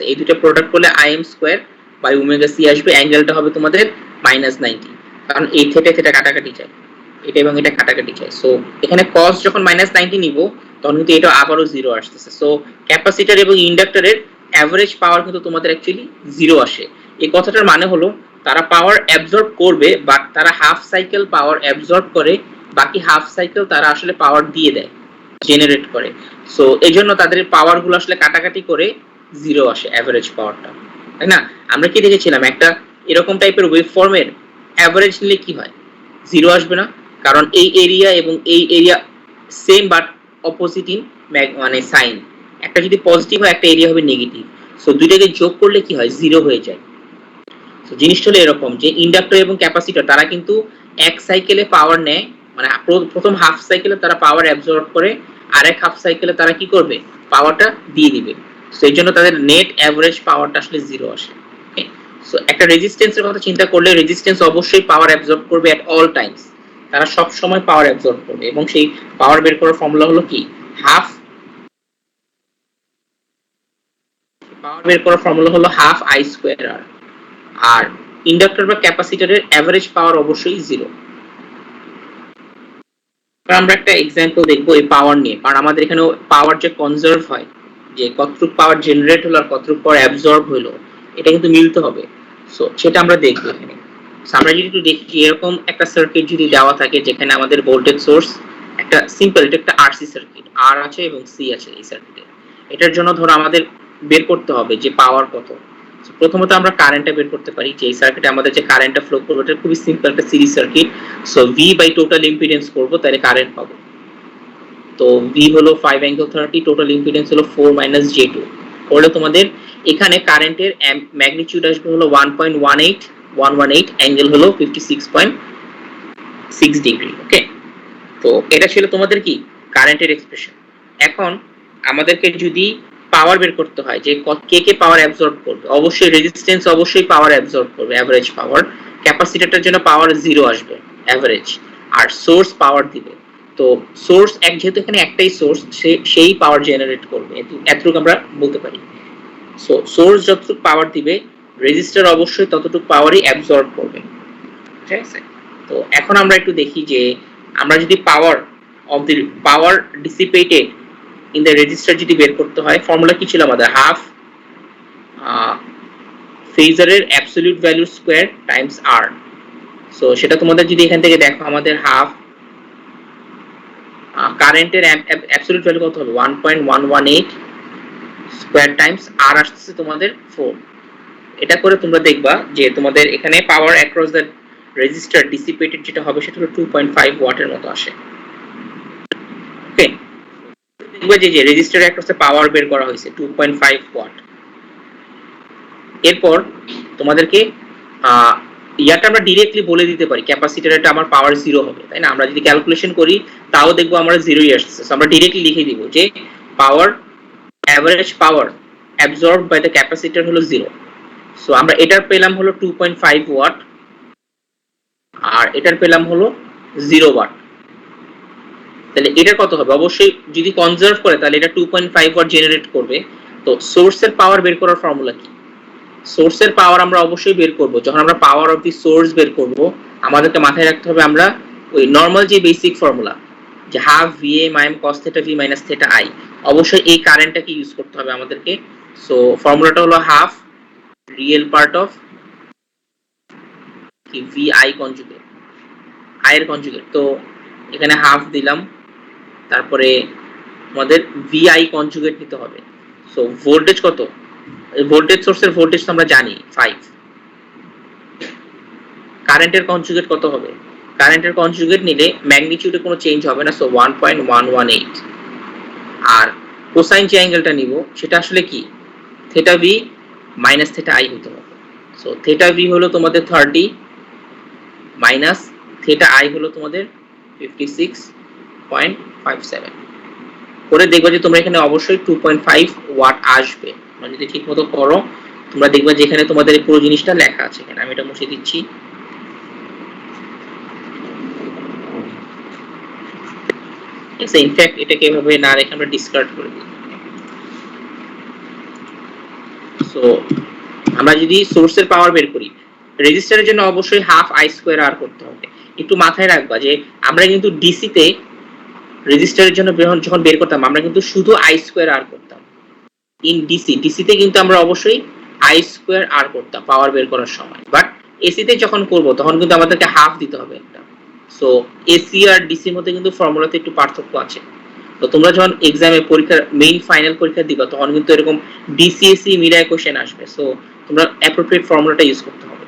Speaker 3: এই দুটো প্রোডাক্ট করলে Im²/ωc আসবে, অ্যাঙ্গেলটা হবে তোমাদের -90, কারণ এই থিটা কাটাকাটি যায়, এটা এবং এটা কাটাকাটি যায়। সো এখানে cos যখন -90 নিব তখন কিন্তু এটা আবারও 0 আসতেছে। সো ক্যাপাসিটর এবং ইন্ডাক্টরের এভারেজ পাওয়ার কিন্তু তোমাদের অ্যাকচুয়ালি 0 আসে। এই কথাটার মানে হলো তারা পাওয়ার অ্যাবজর্ব করবে, বাট তারা হাফ সাইকেল পাওয়ার অ্যাবজর্ব করে, বাকি হাফ সাইকেল তারা আসলে পাওয়ার দিয়ে দেয়, জেনারেট করে। সো এইজন্য তাদের পাওয়ারগুলো আসলে কাটাকাটি করে 0 আসে এভারেজ পাওয়ারটা, তাই না? আমরা কি দেখেছিলাম একটা এরকম টাইপের ওয়েভ ফর্মের এভারেজ নিলে কি হয়, 0 আসবে না, কারণ এই এরিয়া এবং এই area same but opposite in মানে সাইন। একটা যদি পজিটিভ হয় একটা এরিয়া হবে নেগেটিভ, সো দুইটাকে যোগ করলে কি হয় 0 হয়ে যায়। সো জিনিসটা হলো এরকম যে ইন্ডাক্টর এবং ক্যাপাসিটর তারা কিন্তু এক সাইকেলে পাওয়ার নেয়, মানে প্রথম হাফ সাইকেলে তারা পাওয়ার অ্যাবজর্ব করে, আরেক হাফ সাইকেলে তারা কি করবে পাওয়ারটা দিয়ে দিবে। সো এই জন্য তাদের নেট অ্যাভারেজ পাওয়ারটা আসলে 0 আসে। ওকে, সো একটা রেজিস্ট্যান্সের কথা চিন্তা করলে রেজিস্ট্যান্স অবশ্যই পাওয়ার অ্যাবজর্ব করবে এট অল টাইমস, তারা সব সময় পাওয়ার অ্যাবজর্ব করবে, এবং সেই পাওয়ার বের করার ফর্মুলা হলো কি হাফ I²R। আর ইন্ডাক্টর বা ক্যাপাসিটরের এভারেজ পাওয়ার অবশ্যই 0। আমরা একটা एग्जांपल দেখব এই পাওয়ার নিয়ে, কারণ আমাদের এখানে পাওয়ার যে কনজার্ভ হয়, যে কতটুকু পাওয়ার জেনারেট হলো আর কতটুকু পাওয়ার অ্যাবজর্ব হলো, এটা কিন্তু মিলতে হবে। সো সেটা আমরা দেখব এখানে। সো আমরা যদি একটু দেখি এরকম একটা সার্কিট যদি দেওয়া থাকে যেখানে আমাদের ভোল্টেজ সোর্স একটা সিম্পল, এটা একটা RC সার্কিট, R আছে এবং C আছে এই সার্কিটে। এটার জন্য ধরো আমাদের বের করতে হবে যে পাওয়ার কত। সো প্রথমত আমরা কারেন্টটা বের করতে পারি, যে এই সার্কিটে আমাদের যে কারেন্টটা ফ্লো করবে এটা খুবই সিম্পল একটা series circuit. So V by total impedance করব, তাহলে কারেন্ট পাবো। তো ভি হলো 5 অ্যাঙ্গেল 30, টোটাল ইম্পিডেন্স হলো 4 মাইনাস j2, করলে তোমাদের এখানে কারেন্টের ম্যাগনিটিউড আসবে হলো 1.18 অ্যাঙ্গেল হলো 56.6 ডিগ্রি। ওকে, তো এটা ছিল তোমাদের কি কারেন্টের এক্সপ্রেশন। এখন আমাদেরকে যদি পাওয়ার বের করতে হয় যে কে কে পাওয়ার অ্যাবজর্ব করবে, অবশ্যই রেজিস্ট্যান্স অবশ্যই পাওয়ার অ্যাবজর্ব করবে, এভারেজ পাওয়ার। ক্যাপাসিটরটার জন্য পাওয়ার 0 আসবে এভারেজ, আর সোর্স পাওয়ার দিবে। তো সোর্স যেহেতু এখানে একটাই সোর্স, সেই পাওয়ার জেনারেট করবে, এতটুকু আমরা বলতে পারি। সো সোর্স যতটুকু পাওয়ার দিবে, রেজিস্টার অবশ্যই ততটুকু পাওয়ারই অ্যাবজর্ব করবে, ঠিক আছে? তো এখন আমরা একটু দেখি যে আমরা যদি power of the power dissipated in the resistor যদি বের করতে হয়, ফর্মুলা কি ছিল আমাদের? হাফ ফেজারের absolute value square times R. So সেটা তোমাদের যদি এখান থেকে দেখো, আমাদের হাফ কারেন্টের অ্যাবসলিউট ভ্যালু কত হবে? 1.118 স্কয়ার টাইমস আর আসছে তোমাদের 4। এটা করে তোমরা দেখবা যে তোমাদের এখানে পাওয়ার অ্যাক্রস দ্য রেজিস্টার ডিসিপেটেড যেটা হবে সেটা হলো 2.5 ওয়াটের মতো আসে। ওকে, দেখবে যে রেজিস্টারে অ্যাক্রস দ্য পাওয়ার বের করা হয়েছে 2.5 ওয়াট। এরপর তোমাদেরকে ইয়াটা আমরা ডিরেক্টলি বলে দিতে পারি, ক্যাপাসিটরটা আমার পাওয়ার 0 হবে, তাই না? আমরা যদি ক্যালকুলেশন করি তাও দেখবো আমরা 0ই আসছে। সো আমরা ডিরেক্টলি লিখে দিব যে power average power absorbed by the capacitor হলো 0। সো আমরা এটার পেলাম হলো 2.5 ওয়াট, আর এটার পেলাম হলো 0 ওয়াট। তাহলে এটা কত হবে? অবশ্যই যদি কনজার্ভ করে তাহলে এটা 2.5 ওয়াট জেনারেট করবে। তো সোর্সের পাওয়ার বের করার ফর্মুলা কি? সোর্সের পাওয়ার আমরা অবশ্যই বের করব। যখন আমরা পাওয়ার অফ দি সোর্স বের করব, আমাদেরকে মাথায় রাখতে হবে আমরা ওই নরমাল যে বেসিক ফর্মুলা, যে হাফ VA minus cos θ V minus θ I, অবশ্যই এই কারেন্টটাকে ইউজ করতে হবে আমাদেরকে। সো ফর্মুলাটা হলো হাফ রিয়েল পার্ট অফ কি VI কনজুগেট, I এর কনজুগেট। তো এখানে হাফ দিলাম, তারপরে আমাদের VI কনজুগেট নিতে হবে। সো ভোল্টেজ কত? ভোল্টেজ সোর্সের ভোল্টেজ তো আমরা জানি 5। কারেন্টের কনজুগেট কত হবে? কারেন্টের কনজুগেট নিলে ম্যাগনিটিউডে কোনো চেঞ্জ হবে না, সো 1.118। আর কোসাইন যে অ্যাঙ্গেলটা নিব সেটা আসলে কি? Theta V minus theta I হতে হবে। সো থিটা ভি হলো তোমাদের 30 মাইনাস থিটা আই হলো তোমাদের 56.57। করে দেখবা যে তোমরা এখানে অবশ্যই 2.5 ওয়াট আসবে। মানে যদি ঠিকমতো করো তোমরা দেখবা যে এখানে তোমাদের পুরো জিনিসটা লেখা আছে। এখানে আমি এটা মুছে দিচ্ছি। ইনফ্যাক্ট এটাকে এভাবে না রেখে আমরা ডিসকার্ড করে দিই। সো আমরা যদি সোর্সের পাওয়ার বের করি, রেজিস্টারের জন্য অবশ্যই হাফ আই স্কয়ার আর করতে হবে। একটু মাথায় রাখবা যে আমরা কিন্তু ডিসি তে রেজিস্টারের জন্য যখন বের করতাম আমরা কিন্তু শুধু আই স্কয়ার আর করতাম। ইন ডিসি তে কিন্তু আমরা অবশ্যই আই স্কয়ার আর করতাম পাওয়ার বের করার সময়। বাট এসি তে যখন করব তখন কিন্তু আমাদেরকে হাফ দিতে হবে একটা। সো এসি আর ডিসির মধ্যে কিন্তু ফর্মুলাতে একটু পার্থক্য আছে। তো তোমরা যখন এক্সামে পরীক্ষার মেইন ফাইনাল পরীক্ষা দিবা তখন কিন্তু এরকম ডিসি এসি মিলায় কোশ্চেন আসবে। সো তোমরা অ্যাপ্রোপ্রিয়েট ফর্মুলাটা ইউজ করতে হবে।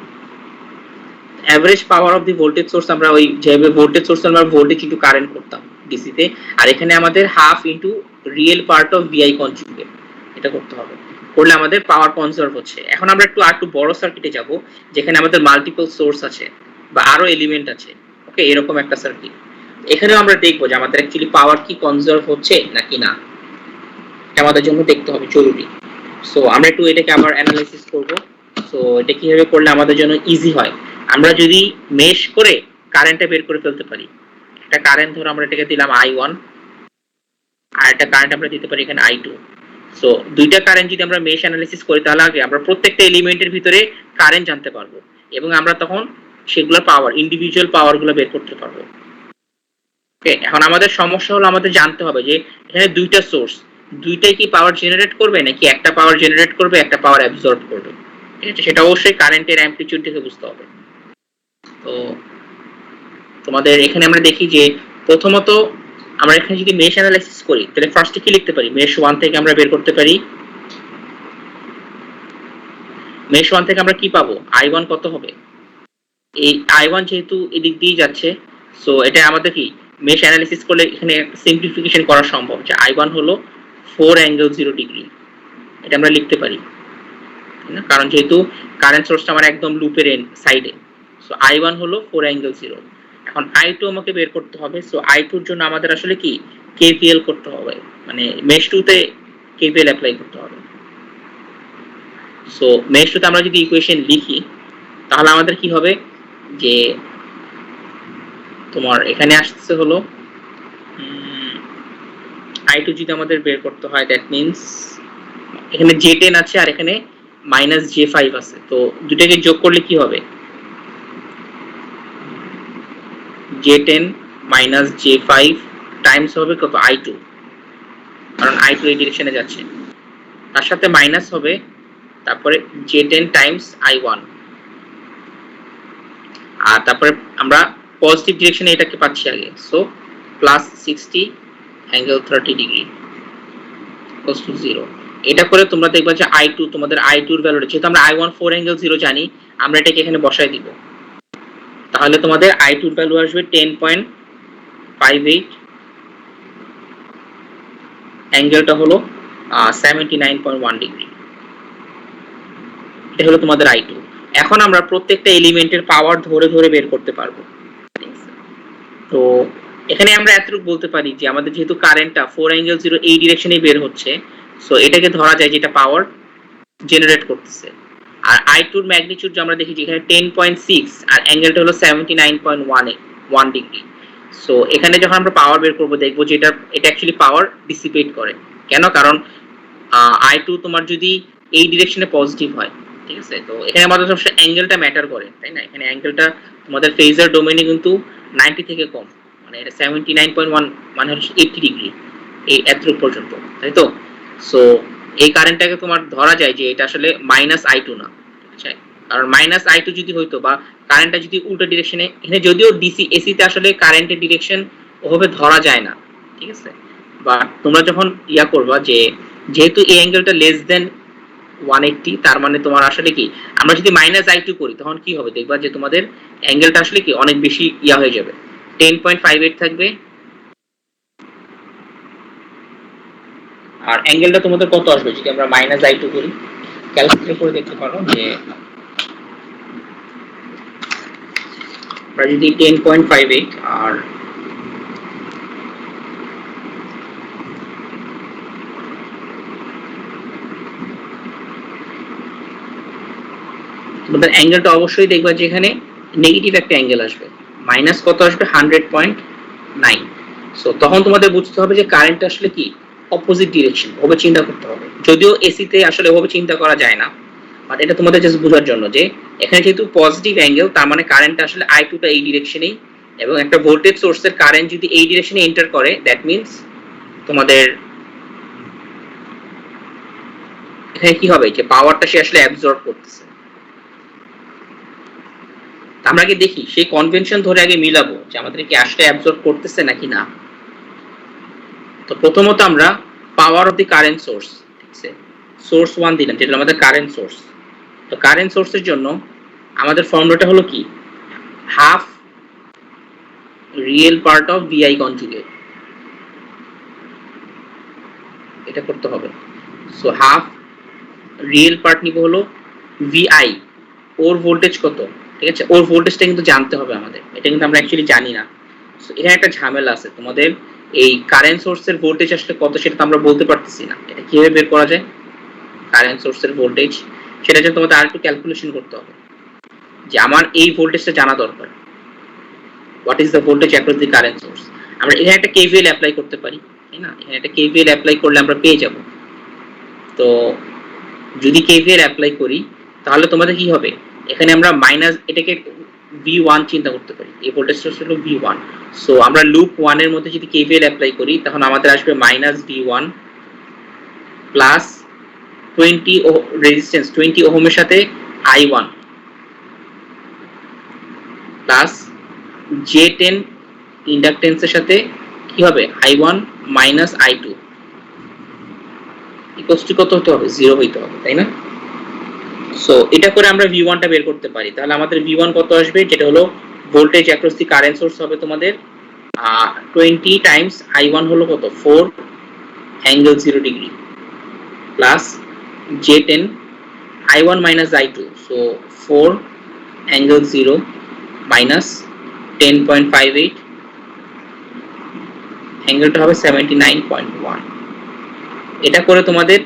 Speaker 3: Average power of the voltage source আমরা ওই যেভাবে ভোল্টেজ সোর্স আমরা ভোল্টেজ ইনটু কারেন্ট করতাম ডিসি তে, আর এখানে আমাদের half into real part of VI conjugate এটা করতে হবে। করলে আমাদের পাওয়ার কনজার্ভ হচ্ছে। এখন আমরা একটু বড় সার্কিটে যাব যেখানে আমাদের মাল্টিপল সোর্স আছে বা আরো এলিমেন্ট আছে। ওকে, এরকম একটা সার্কিট। এখানেও আমরা দেখবো যে আমাদের অ্যাকচুয়ালি পাওয়ার কি কনজার্ভ হচ্ছে নাকি না, এটা আমাদের জন্য দেখতে হবে, জরুরি। সো আমরা একটু এটাকে আবার অ্যানালাইসিস করব। সো এটা কিভাবে করলে আমাদের জন্য ইজি হয়, আমরা যদি মেশ করে কারেন্টটা বের করে ফেলতে পারি। একটা কারেন্ট ধরো আমরা এটাকে দিলাম I1, আর একটা কারেন্ট আমরা দিতে পারি এখানে I2। সো দুইটা কারেন্ট যদি আমরা মেশ অ্যানালাইসিস করি তাহলে আগে আমরা প্রত্যেকটা এলিমেন্টের ভিতরে কারেন্ট জানতে পারবো এবং আমরা তখন সেগুলোর পাওয়ার, ইন্ডিভিজুয়াল পাওয়ারগুলো বের করতে পারবো। ওকে, এখন আমাদের সমস্যা হলো আমাদের জানতে হবে যে এখানে দুইটা সোর্স, দুইটাই কি পাওয়ার জেনারেট করবে নাকি একটা পাওয়ার জেনারেট করবে একটা পাওয়ার অ্যাবজর্ব করবে। ঠিক আছে, সেটা অবশ্যই কারেন্টের অ্যামপ্লিটিউড থেকে বুঝতে হবে। তো তোমাদের এখানে আমরা দেখি যে প্রথমত আমরা এখানে যদি মেশ অ্যানালাইসিস করি তাহলে ফার্স্টে কি লিখতে পারি? মেশ 1 থেকে আমরা বের করতে পারি, মেশ 1 থেকে আমরা কি পাবো? I1 কত হবে? এই I1 যেহেতু এদিক দিয়ে যাচ্ছে, সো এটা আমাদের কি মেশ অ্যানালিসিস করলে এখানে সিম্পলিফিকেশন করা সম্ভব যে I1 হলো 4 অ্যাঙ্গেল 0 ডিগ্রি, এটা আমরা লিখতে পারি না, কারণ যেহেতু কারেন্ট সোর্সটা আমার একদম লুপের সাইডে। সো I1 হলো 4 অ্যাঙ্গেল 0। এখন I2 আমাকে বের করতে হবে। সো I2 এর জন্য আমাদের আসলে কি KVL করতে হবে, মানে মেশ 2 তে KVL অ্যাপ্লাই করতে হবে। সো মেশ 2 তে আমরা যদি ইকুয়েশন লিখি তাহলে আমাদের কি হবে যে তোমার এখানে আসছে হলো I2 যদি আমাদের বের করতে হয়, দ্যাট মিন্স এখানে J10 আছে আর এখানে -J5 আছে, তো দুটোকে যোগ করলে কি হবে, J10 J5 টাইমস হবে কত I2, কারণ I2 এই ডিরেকশনে যাচ্ছে, তার সাথে মাইনাস হবে তারপরে J10 টাইমস I1, আর তারপরে আমরা পজিটিভ ডিরেকশনে এটাকে পাচ্ছি আগে। So +60 angle 30 degree equals to 0। এটা করে তোমরা দেখবা যে I2 তোমাদের I2 এর ভ্যালুটা, যেহেতু আমরা I1 4 অ্যাঙ্গেল 0 জানি, আমরা এটাকে এখানে বসায় দিব, তাহলে তোমাদের I2 এর ভ্যালু আসবে 10.58, অ্যাঙ্গেলটা হলো 79.1 ডিগ্রি। এটা হলো তোমাদের I2। এখন আমরা প্রত্যেকটা এলিমেন্টের পাওয়ার ধরে ধরে বের করতে পারবো। তো এখানে আমরা এতটুকু বলতে পারি যে আমাদের যেহেতু কারেন্টটা 4 অ্যাঙ্গেল 0 এই ডিরেকশনেই বের হচ্ছে, সো এটাকে ধরা যায় যেটা পাওয়ার জেনারেট করতেছে। আর I2 এর ম্যাগনিটিউড যে আমরা দেখি এখানে 10.6 আর অ্যাঙ্গেলটা হলো 79.1 ডিগ্রি। সো এখানে যখন আমরা পাওয়ার বের করব দেখব যে এটা অ্যাকচুয়ালি পাওয়ার ডিসিপেট করে। কেন? কারণ I2 তোমার যদি এই ডিরেকশনে পজিটিভ হয়, ঠিক আছে, তো এখানে আমাদের সবসময় অ্যাঙ্গেলটা ম্যাটার করে, তাই না? এখানে অ্যাঙ্গেলটা তোমাদের ফেজার ডোমেইনে কিন্তু 90 থেকে কম, মানে এটা 79.1 মানে হচ্ছে 80 ডিগ্রি, এই এতটুকু পর্যন্ত, তাই তো? সো এই কারেন্টটাকে তোমার ধরা যায় যে এটা আসলে -I2 না, ঠিক আছে? কারণ -I2 যদি হইতো বা কারেন্টটা যদি উল্টো ডিরেকশনে, এখানে যদিও ডিসি এসি তে আসলে কারেন্টের ডিরেকশন ওভাবে ধরা যায় না, ঠিক আছে, বা তোমরা যখন ইয়া করবা যে যেহেতু এই অ্যাঙ্গেলটা লেস দেন 180, তার মানে তোমার আসলে কি আমরা যদি -I2 করি তখন কি হবে দেখবা যে তোমাদের অ্যাঙ্গেলটা আসলে কি অনেক বেশি ইয়া হয়ে যাবে, 10.58 থাকবে, আর অ্যাঙ্গেলটা তোমাদের কত আসবে যদি আমরা -I2 করি, ক্যালকুলেট করে দেখতে পারো যে আমরা যদি 10.58 আর তোমাদের অ্যাঙ্গেলটা অবশ্যই দেখবা যে এখানে নেগেটিভ একটা অ্যাঙ্গেল আসবে, মাইনাস কত আসবে 100.9। সো তখন তোমাদের বুঝতে হবে যে কারেন্টটা আসলে কি অপোজিট ডিরেকশন, ওভাবে চিন্তা করতে হবে। যদিও এসি তে আসলে ওভাবে চিন্তা করা যায় না, বাট এটা তোমাদের জাস্ট বোঝার জন্য যে এখানে যেহেতু পজিটিভ অ্যাঙ্গেল, তার মানে কারেন্টটা আসলে I2 টা এই ডিরেকশনেই, এবং একটা ভোল্টেজ সোর্সের কারেন্ট যদি এই ডিরেকশনে এন্টার করে, দ্যাট মিন্স তোমাদের এখানে কি হবে যে পাওয়ারটা সে আসলে অ্যাবজর্ব করতেছে। আমরা কি দেখি সেই কনভেনশন ধরে আগে মিলাবো যে আমাদের কি আসলে অ্যাবজর্ব করতেছে নাকি না। তো প্রথমত আমরা পাওয়ার অফ দি কারেন্ট সোর্স, ঠিক আছে, সোর্স 1 দিলাম যেটা আমাদের কারেন্ট সোর্স। তো কারেন্ট সোর্সের জন্য আমাদের ফর্মুলাটা হলো কি, half real part of VI conjugate, এটা করতে হবে। সো হাফ রিয়েল পার্ট নিব হলো VI, ওর ভোল্টেজ কত, ঠিক আছে, ওর ভোল্টেজটা কিন্তু জানতে হবে আমাদের, এটা কিন্তু আমরা অ্যাকচুয়ালি জানি না। সো এখানে একটা ঝামেলা আছে, তোমাদের এই কারেন্ট সোর্সের ভোল্টেজ আসলে কত সেটা তো আমরা বলতে পারতেছি না। এটা কিভাবে বের করা যায় কারেন্ট সোর্সের ভোল্টেজ, সেটা জন্য তোমাদের আরেকটু ক্যালকুলেশন করতে হবে যে আমার এই ভোল্টেজটা জানা দরকার, what is the voltage across the current source. আমরা এখানে একটা KVL অ্যাপ্লাই করতে পারি, তাই না? এখানে একটা KVL অ্যাপ্লাই করলে আমরা পেয়ে যাব। তো যদি KVL অ্যাপ্লাই করি তাহলে তোমাদের কি হবে, এখানে আমরা মাইনাস এটাকে V1 চিন্তা করতে পারি, এই ভোল্টেজ সোর্স হলো V1। সো আমরা লুপ 1 এর মধ্যে যদি KVL অ্যাপ্লাই করি তখন আমাদের আসবে -V1 প্লাস 20 রেজিস্ট্যান্স 20 ওহমের সাথে I1 প্লাস J10 ইন্ডাকটেন্সের সাথে কি হবে I1 minus I2 equals to কত হতে হবে, 0 হইতে হবে, তাই না? সো এটা করে আমরা V1 টা বের করতে পারি। তাহলে আমাদের V1 কত আসবে, যেটা হলো voltage across the current source হবে তোমাদের 20 টাইমস I1 হলো কত 4 angle 0 degree plus J10 I1 minus I2, so 4 angle 0 minus 10.58 অ্যাঙ্গেলটা হবে 79.1। এটা করে তোমাদের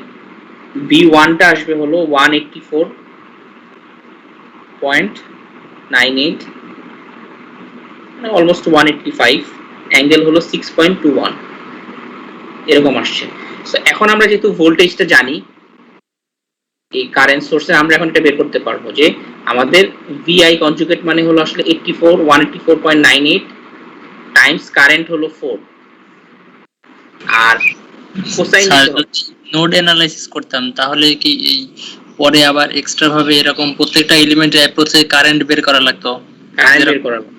Speaker 3: B1 টা আসবে হলো 184.98 মানে অলমোস্ট 185, অ্যাঙ্গেল হলো 6.21 এরকম আসছে। সো এখন আমরা যেহেতু ভোল্টেজটা জানি এই কারেন্ট সোর্সে, আমরা এখন এটা বের করতে পারবো যে আমাদের VI কনজুগেট মানে হলো আসলে 184.98 টাইমস কারেন্ট হলো 4 আর কোসাইন নিতে হবে।
Speaker 1: নোড অ্যানালাইসিস করতাম তাহলে কি এই পরে আবার এক্সট্রা ভাবে এরকম প্রত্যেকটা এলিমেন্টে অ্যাপ্রোচে কারেন্ট বের করা লাগতো।
Speaker 3: কারেন্ট বের করা লাগতো,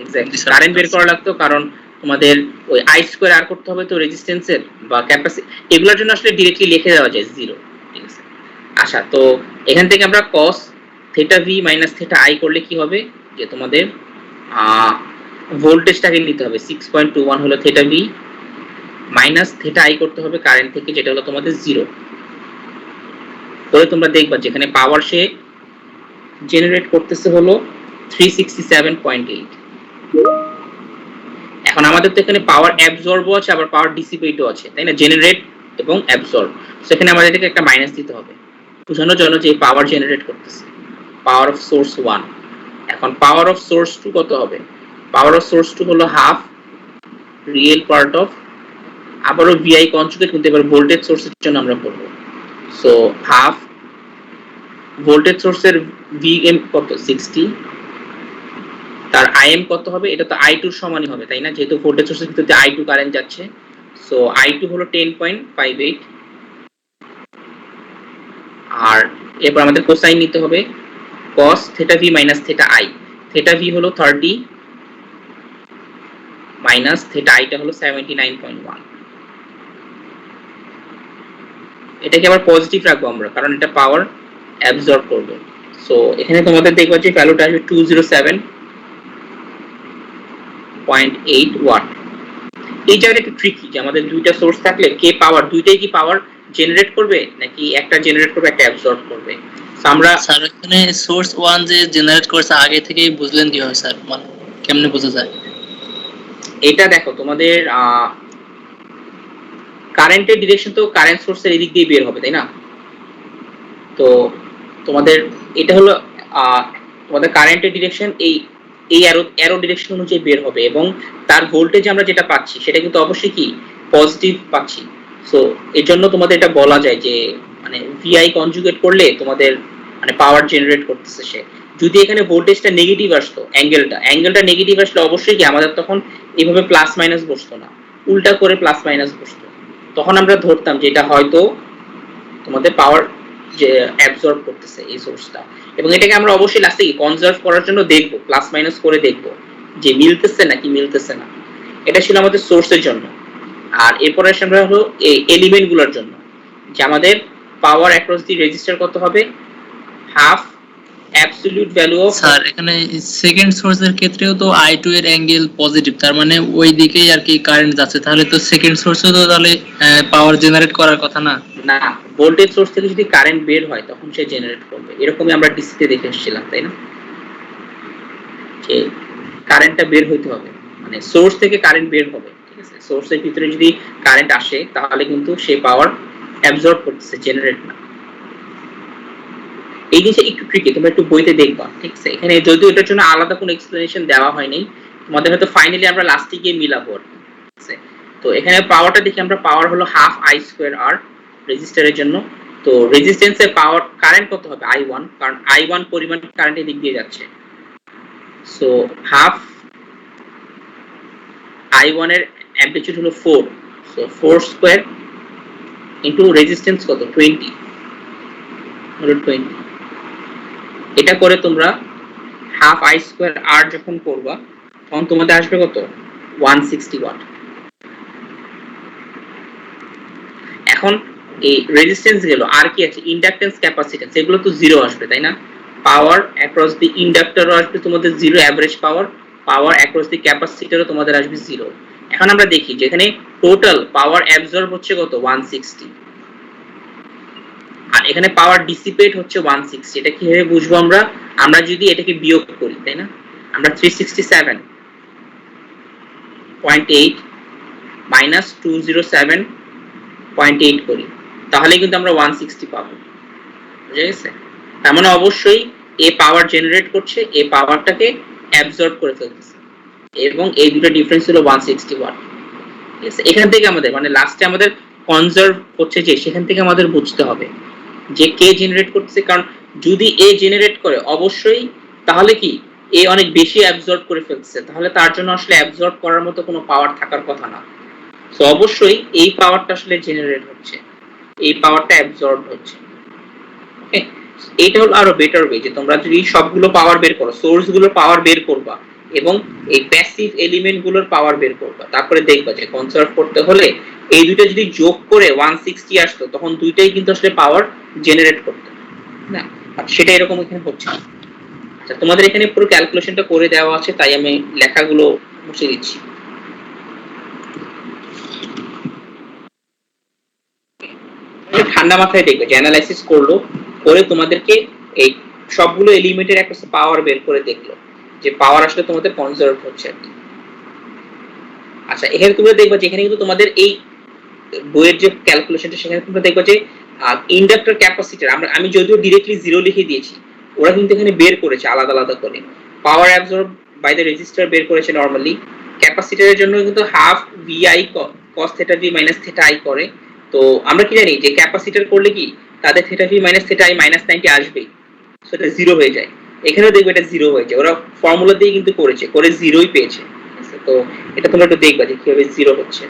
Speaker 3: এক্স্যাক্টলি কারেন্ট বের করা লাগতো, কারণ তোমাদের ওই I স্কয়ার আর করতে হবে তো রেজিস্ট্যান্সের বা ক্যাপাসিটি, এগুলোর জন্য আসলে ডাইরেক্টলি লিখে দেওয়া যায় 0। ঠিক আছে, আচ্ছা তো এখান থেকে আমরা cos theta v minus theta i করলে কি হবে যে তোমাদের ভোল্টেজটাকে নিতে হবে 6.21 হলো theta v minus theta i করতে হবে কারেন্ট থেকে যেটা হলো তোমাদের 0 করে তোমরা দেখবা যেখানে পাওয়ার সে জেনারেট করতেছে হলো 367.8। এখন আমাদের তো এখানে পাওয়ার অ্যাবজর্বও আছে আবার পাওয়ার ডিসিপেটও আছে, তাই না? জেনারেট এবং অ্যাবজর্ব, সেখানে আমাদের এটাকে একটা মাইনাস দিতে হবে বোঝানোর জন্য যে পাওয়ার জেনারেট করতেছে পাওয়ার অফ সোর্স 1। এখন পাওয়ার অফ সোর্স 2 কত হবে? পাওয়ার অফ সোর্স 2 হলো হাফ রিয়েল পার্ট অফ, আবারও VI কনজুগেট কিন্তু এবার ভোল্টেজ সোর্সের জন্য আমরা করব। সো হাফ ভোল্টেজ সোর্সের VM কত 60, তার IM কত হবে? এটা তো I2 এর সমানই হবে, তাই না? যেহেতু ভোল্টেজ সোর্সের ভিতরে I2 কারেন্ট যাচ্ছে, সো I2 হলো 10.58 আর এরপর আমাদের কোসাইন নিতে হবে cos theta v minus theta i। Theta v হলো 30 মাইনাস থিটা i টা হলো 79.1। এটাকে আবার পজিটিভ রাখবো আমরা কারণ এটা পাওয়ার অ্যাবজর্ব করবে। সো এখানে তোমাদের দেখবা যে ভ্যালুটা আসবে 207.8 ওয়াট। এই জায়গাটা একটু ট্রিকি যে আমাদের দুইটা সোর্স থাকলে কে পাওয়ার, দুইটাই কি পাওয়ার জেনারেট করবে নাকি একটা জেনারেট করবে একটা অ্যাবজর্ব করবে? আমরা
Speaker 1: স্যার এখানে সোর্স 1 যে জেনারেট করছে আগে থেকেই বুঝলেন কিভাবে স্যার, মানে কেমনে বোঝা যায়?
Speaker 3: এটা দেখো তোমাদের কারেন্টের ডিরেকশন তো কারেন্ট সোর্সের এদিক দিয়ে বের হবে, তাই না? তো তোমাদের এটা হলো তোমাদের কারেন্টের ডিরেকশন এই অ্যারো ডিরেকশন অনুযায়ী বের হবে এবং তার ভোল্টেজ আমরা যেটা পাচ্ছি সেটা কিন্তু অবশ্যই কি পজিটিভ পাচ্ছি। সো এর জন্য তোমাদের এটা বলা যায় যে মানে VI কনজুগেট করলে তোমাদের মানে পাওয়ার জেনারেট করতেছে সে। যদি এখানে ভোল্টেজটা নেগেটিভ আসতো, অ্যাঙ্গেলটা নেগেটিভ আসলে অবশ্যই কি আমাদের তখন এইভাবে প্লাস মাইনাস বসতো না, উল্টা করে প্লাস মাইনাস বসতো। তখন আমরা ধরতাম যে এটা হয়তো তোমাদের পাওয়ার যে অ্যাবজর্ব করতেছে এই সোর্সটা, এবং এটাকে আমরা অবশ্যই লাস্টে কি কনজার্ভ করার জন্য দেখব, প্লাস মাইনাস করে দেখব যে মিলতেছে নাকি মিলতেছে না। এটা ছিল আমাদের সোর্সের জন্য। আর এরপরে আমরা হলো এই এলিমেন্টগুলোর জন্য যে আমাদের পাওয়ার অ্যাক্রস দি রেজিস্টার কত হবে, half absolute value of.
Speaker 1: Sir এখানে সেকেন্ড সোর্সের ক্ষেত্রেও তো I2 এর অ্যাঙ্গেল পজিটিভ, তার মানে ওই দিকেই আর কি কারেন্ট যাচ্ছে, তাহলে তো সেকেন্ড সোর্সও তো তাহলে পাওয়ার জেনারেট করার কথা না।
Speaker 3: না, ভোল্টেজ সোর্স থেকে যদি কারেন্ট বের হয় তখন সে জেনারেট করবে, এরকমই আমরা ডিসিতে দেখে এসেছিলাম, তাই না? যে কারেন্টটা বের হইতে হবে, মানে সোর্স থেকে কারেন্ট বের হবে, ঠিক আছে? সোর্সের ভিতরে যদি কারেন্ট আসে তাহলে কিন্তু সে পাওয়ার অ্যাবজর্ব করতেছে, জেনারেট না। এই জিনিসটা একটু ট্রিকি, তোমরা একটু বইতে দেখবা, ঠিক আছে? এখানে যদিও এটার জন্য আলাদা কোনো এক্সপ্লেনেশন দেওয়া হয়নি, তোমাদের হয়তো ফাইনালি আমরা লাস্টে গিয়ে মিলাবো, ঠিক আছে? তো এখানে পাওয়ারটা দেখি আমরা, পাওয়ার হলো হাফ I স্কয়ার R রেজিস্টারের জন্য। তো রেজিস্ট্যান্সের পাওয়ার কারেন্ট কত হবে? I1, কারণ I1 পরিমাণ কারেন্ট এই দিক দিয়ে যাচ্ছে। সো হাফ I1 এর অ্যামপ্লিটিউড হলো 4, সো 4 স্কয়ার ইনটু রেজিস্ট্যান্স কত 20 হলো 20। এটা করে তোমরা হাফ I স্কয়ার R যখন করবা তখন তোমাদের আসবে কত 160 ওয়াট। এখন এই রেজিস্ট্যান্স গেল, আর কি আছে? ইন্ডাকট্যান্স, ক্যাপাসিট্যান্স, এগুলো তো জিরো আসবে, তাই না? পাওয়ার অ্যাক্রস দি ইন্ডাক্টরও আসবে তোমাদের zero, average power power across the ক্যাপাসিটরও তোমাদের আসবে 0। এখন আমরা দেখি যে এখানে টোটাল পাওয়ার অ্যাবজর্ব হচ্ছে কত 160, আর এখানে পাওয়ার ডিসিপেট হচ্ছে 160। এটা কিভাবে বুঝবো আমরা? আমরা যদি এটাকে বিয়োগ করি, তাই না, আমরা 367.8 মাইনাস 207.8 করি, তাহলে কিন্তু আমরা 160 পাবো। বুঝা গেছে? তার মানে অবশ্যই এ পাওয়ার জেনারেট করছে, এ পাওয়ারটাকে অ্যাবজর্ব করে ফেলতেছে, এবং এই দুটো ডিফারেন্স হলো 160 ওয়াট। ঠিক আছে? এখান থেকে আমাদের মানে লাস্টে আমাদের কনজার্ভ হচ্ছে যে সেখান থেকে আমাদের বুঝতে হবে যে কে জেনারেট করতেছে। কারণ যদি এ জেনারেট করে অবশ্যই তাহলে কি এ অনেক বেশি অ্যাবজর্ব করে ফেলছে, তাহলে তার জন্য আসলে অ্যাবজর্ব করার মতো কোনো পাওয়ার থাকার কথা না। সো অবশ্যই এই পাওয়ারটা আসলে জেনারেট হচ্ছে, এই পাওয়ারটা অ্যাবজর্ব হচ্ছে। ওকে, এটা হলো আরো বেটার ওয়ে যে তোমরা যদি সবগুলো পাওয়ার বের করো, সোর্স গুলোর পাওয়ার বের করবা এবং এই প্যাসিভ এলিমেন্ট গুলোর পাওয়ার বের করবা, তারপরে দেখবা যে কনসার্ভ করতে হলে এই দুটো যদি যোগ করে 160 আসতো, তখন দুইটাই কিন্তু আসলে পাওয়ার জেনারেট করতো না, আর সেটা এরকম এখানে হচ্ছে না। আচ্ছা, তোমাদের এখানে পুরো ক্যালকুলেশনটা করে দেওয়া আছে, তাই আমি লেখাগুলো মুছে দিচ্ছি। ঠান্ডা মাথায় দেখবে যে অ্যানালাইসিস করলো, করে তোমাদেরকে এই সবগুলো এলিমেন্টের একটা পাওয়ার বের করে দেখলো যে পাওয়ার আসলে তোমাদের কনজার্ভ হচ্ছে আর কি। আচ্ছা, এখানে তোমরা দেখবা যে এখানে কিন্তু তোমাদের এই বইয়ের যে ক্যালকুলেশনটা সেখানে তোমরা দেখবা যে ইন্ডাক্টর ক্যাপাসিটর আমি যদিও ডিরেক্টলি 0 লিখে দিয়েছি, ওরা কিন্তু এখানে বের করেছে আলাদা আলাদা করে। Power absorb by the resistor বের করেছে নরমালি, ক্যাপাসিটরের জন্য কিন্তু হাফ VI cos θ v minus θ i করে। তো আমরা কি জানি যে ক্যাপাসিটর করলে কি তাদের θ v মাইনাস θ i মাইনাস 90 আসবেই, সো এটা 0 হয়ে যায়। এখানেও দেখবে এটা 0 হয়ে যায়, ওরা ফর্মুলা দিয়ে কিন্তু করেছে, করে 0ই পেয়েছে। তো এটা তোমরা একটু দেখবা যে কিভাবে 0 হচ্ছে।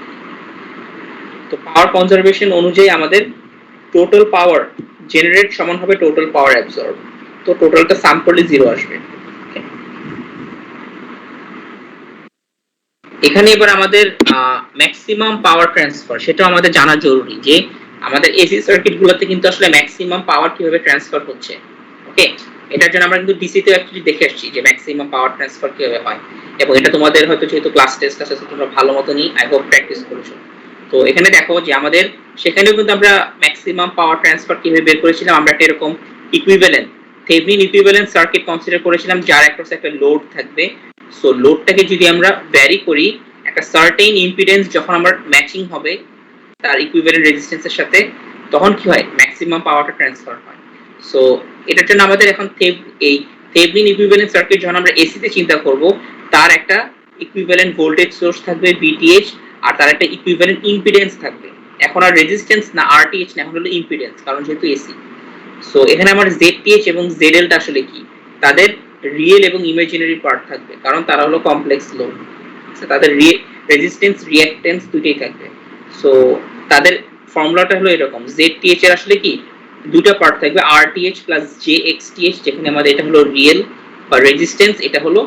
Speaker 3: তো পাওয়ার কনজারভেশন অনুযায়ী আমাদের টোটাল পাওয়ার জেনারেট সমান হবে টোটাল পাওয়ার অ্যাবজর্ব, তো টোটালটা সাম করলে 0 আসবে। এখানে এবার আমাদের ম্যাক্সিমাম পাওয়ার ট্রান্সফার সেটা আমাদের জানা জরুরি, যে আমাদের এসি সার্কিট গুলোতে কিন্তু আসলে ম্যাক্সিমাম পাওয়ার কিভাবে ট্রান্সফার হচ্ছে। ওকে, এটার জন্য আমরা কিন্তু ডিসি তে অ্যাকচুয়ালি দেখে আসছি যে ম্যাক্সিমাম পাওয়ার ট্রান্সফার কিভাবে হয়, এবং এটা তোমাদের হয়তো যেহেতু ক্লাস টেস্ট আছে তোমরা ভালো মতনই আই হোপ প্র্যাকটিস করেছো। তো এখানে দেখো যে আমাদের সেখানেও কিন্তু আমরা ম্যাক্সিমাম পাওয়ার ট্রান্সফার কিভাবে বের করেছিলাম, আমরা একটা এরকম equivalent Thevenin equivalent circuit consider করেছিলাম যার অ্যাক্রস একটা লোড থাকবে। সো লোডটাকে যদি আমরা ভ্যারি করি, একটা সার্টেন ইম্পিডেন্স যখন আমার ম্যাচিং হবে তার ইকুইভ্যালেন্ট রেজিস্ট্যান্সের সাথে, তখন কি হয় ম্যাক্সিমাম পাওয়ারটা ট্রান্সফার হয়। সো এটার জন্য আমাদের এখন এই থেভেনিন ইকুইভ্যালেন্ট সার্কিট যখন আমরা এসি তে চিন্তা করব, তার একটা ইকুইভ্যালেন্ট ভোল্টেজ সোর্স থাকবে VTH, আর তার একটা ইকুইভ্যালেন্ট ইম্পিডেন্স থাকবে। এখন আর রেজিস্ট্যান্স না RTH না, এখন হলো ইম্পিডেন্স, কারণ যেহেতু এসি। সো এখানে আমার ZTH এবং ZL টা আসলে কি, তাদের রিয়েল এবং ইমাজিনারি পার্ট থাকবে, কারণ তারা হলো কমপ্লেক্স লোড, তাদের রেজিস্ট্যান্স রিঅ্যাকট্যান্স দুটোই থাকবে। সো তাদের ফর্মুলাটা হলো এরকম, ZTH এর আসলে কি দুটো পার্ট থাকবে, RTH প্লাস JXTH, যেখানে আমাদের এটা হলো রিয়েল বা রেজিস্ট্যান্স, এটা হলো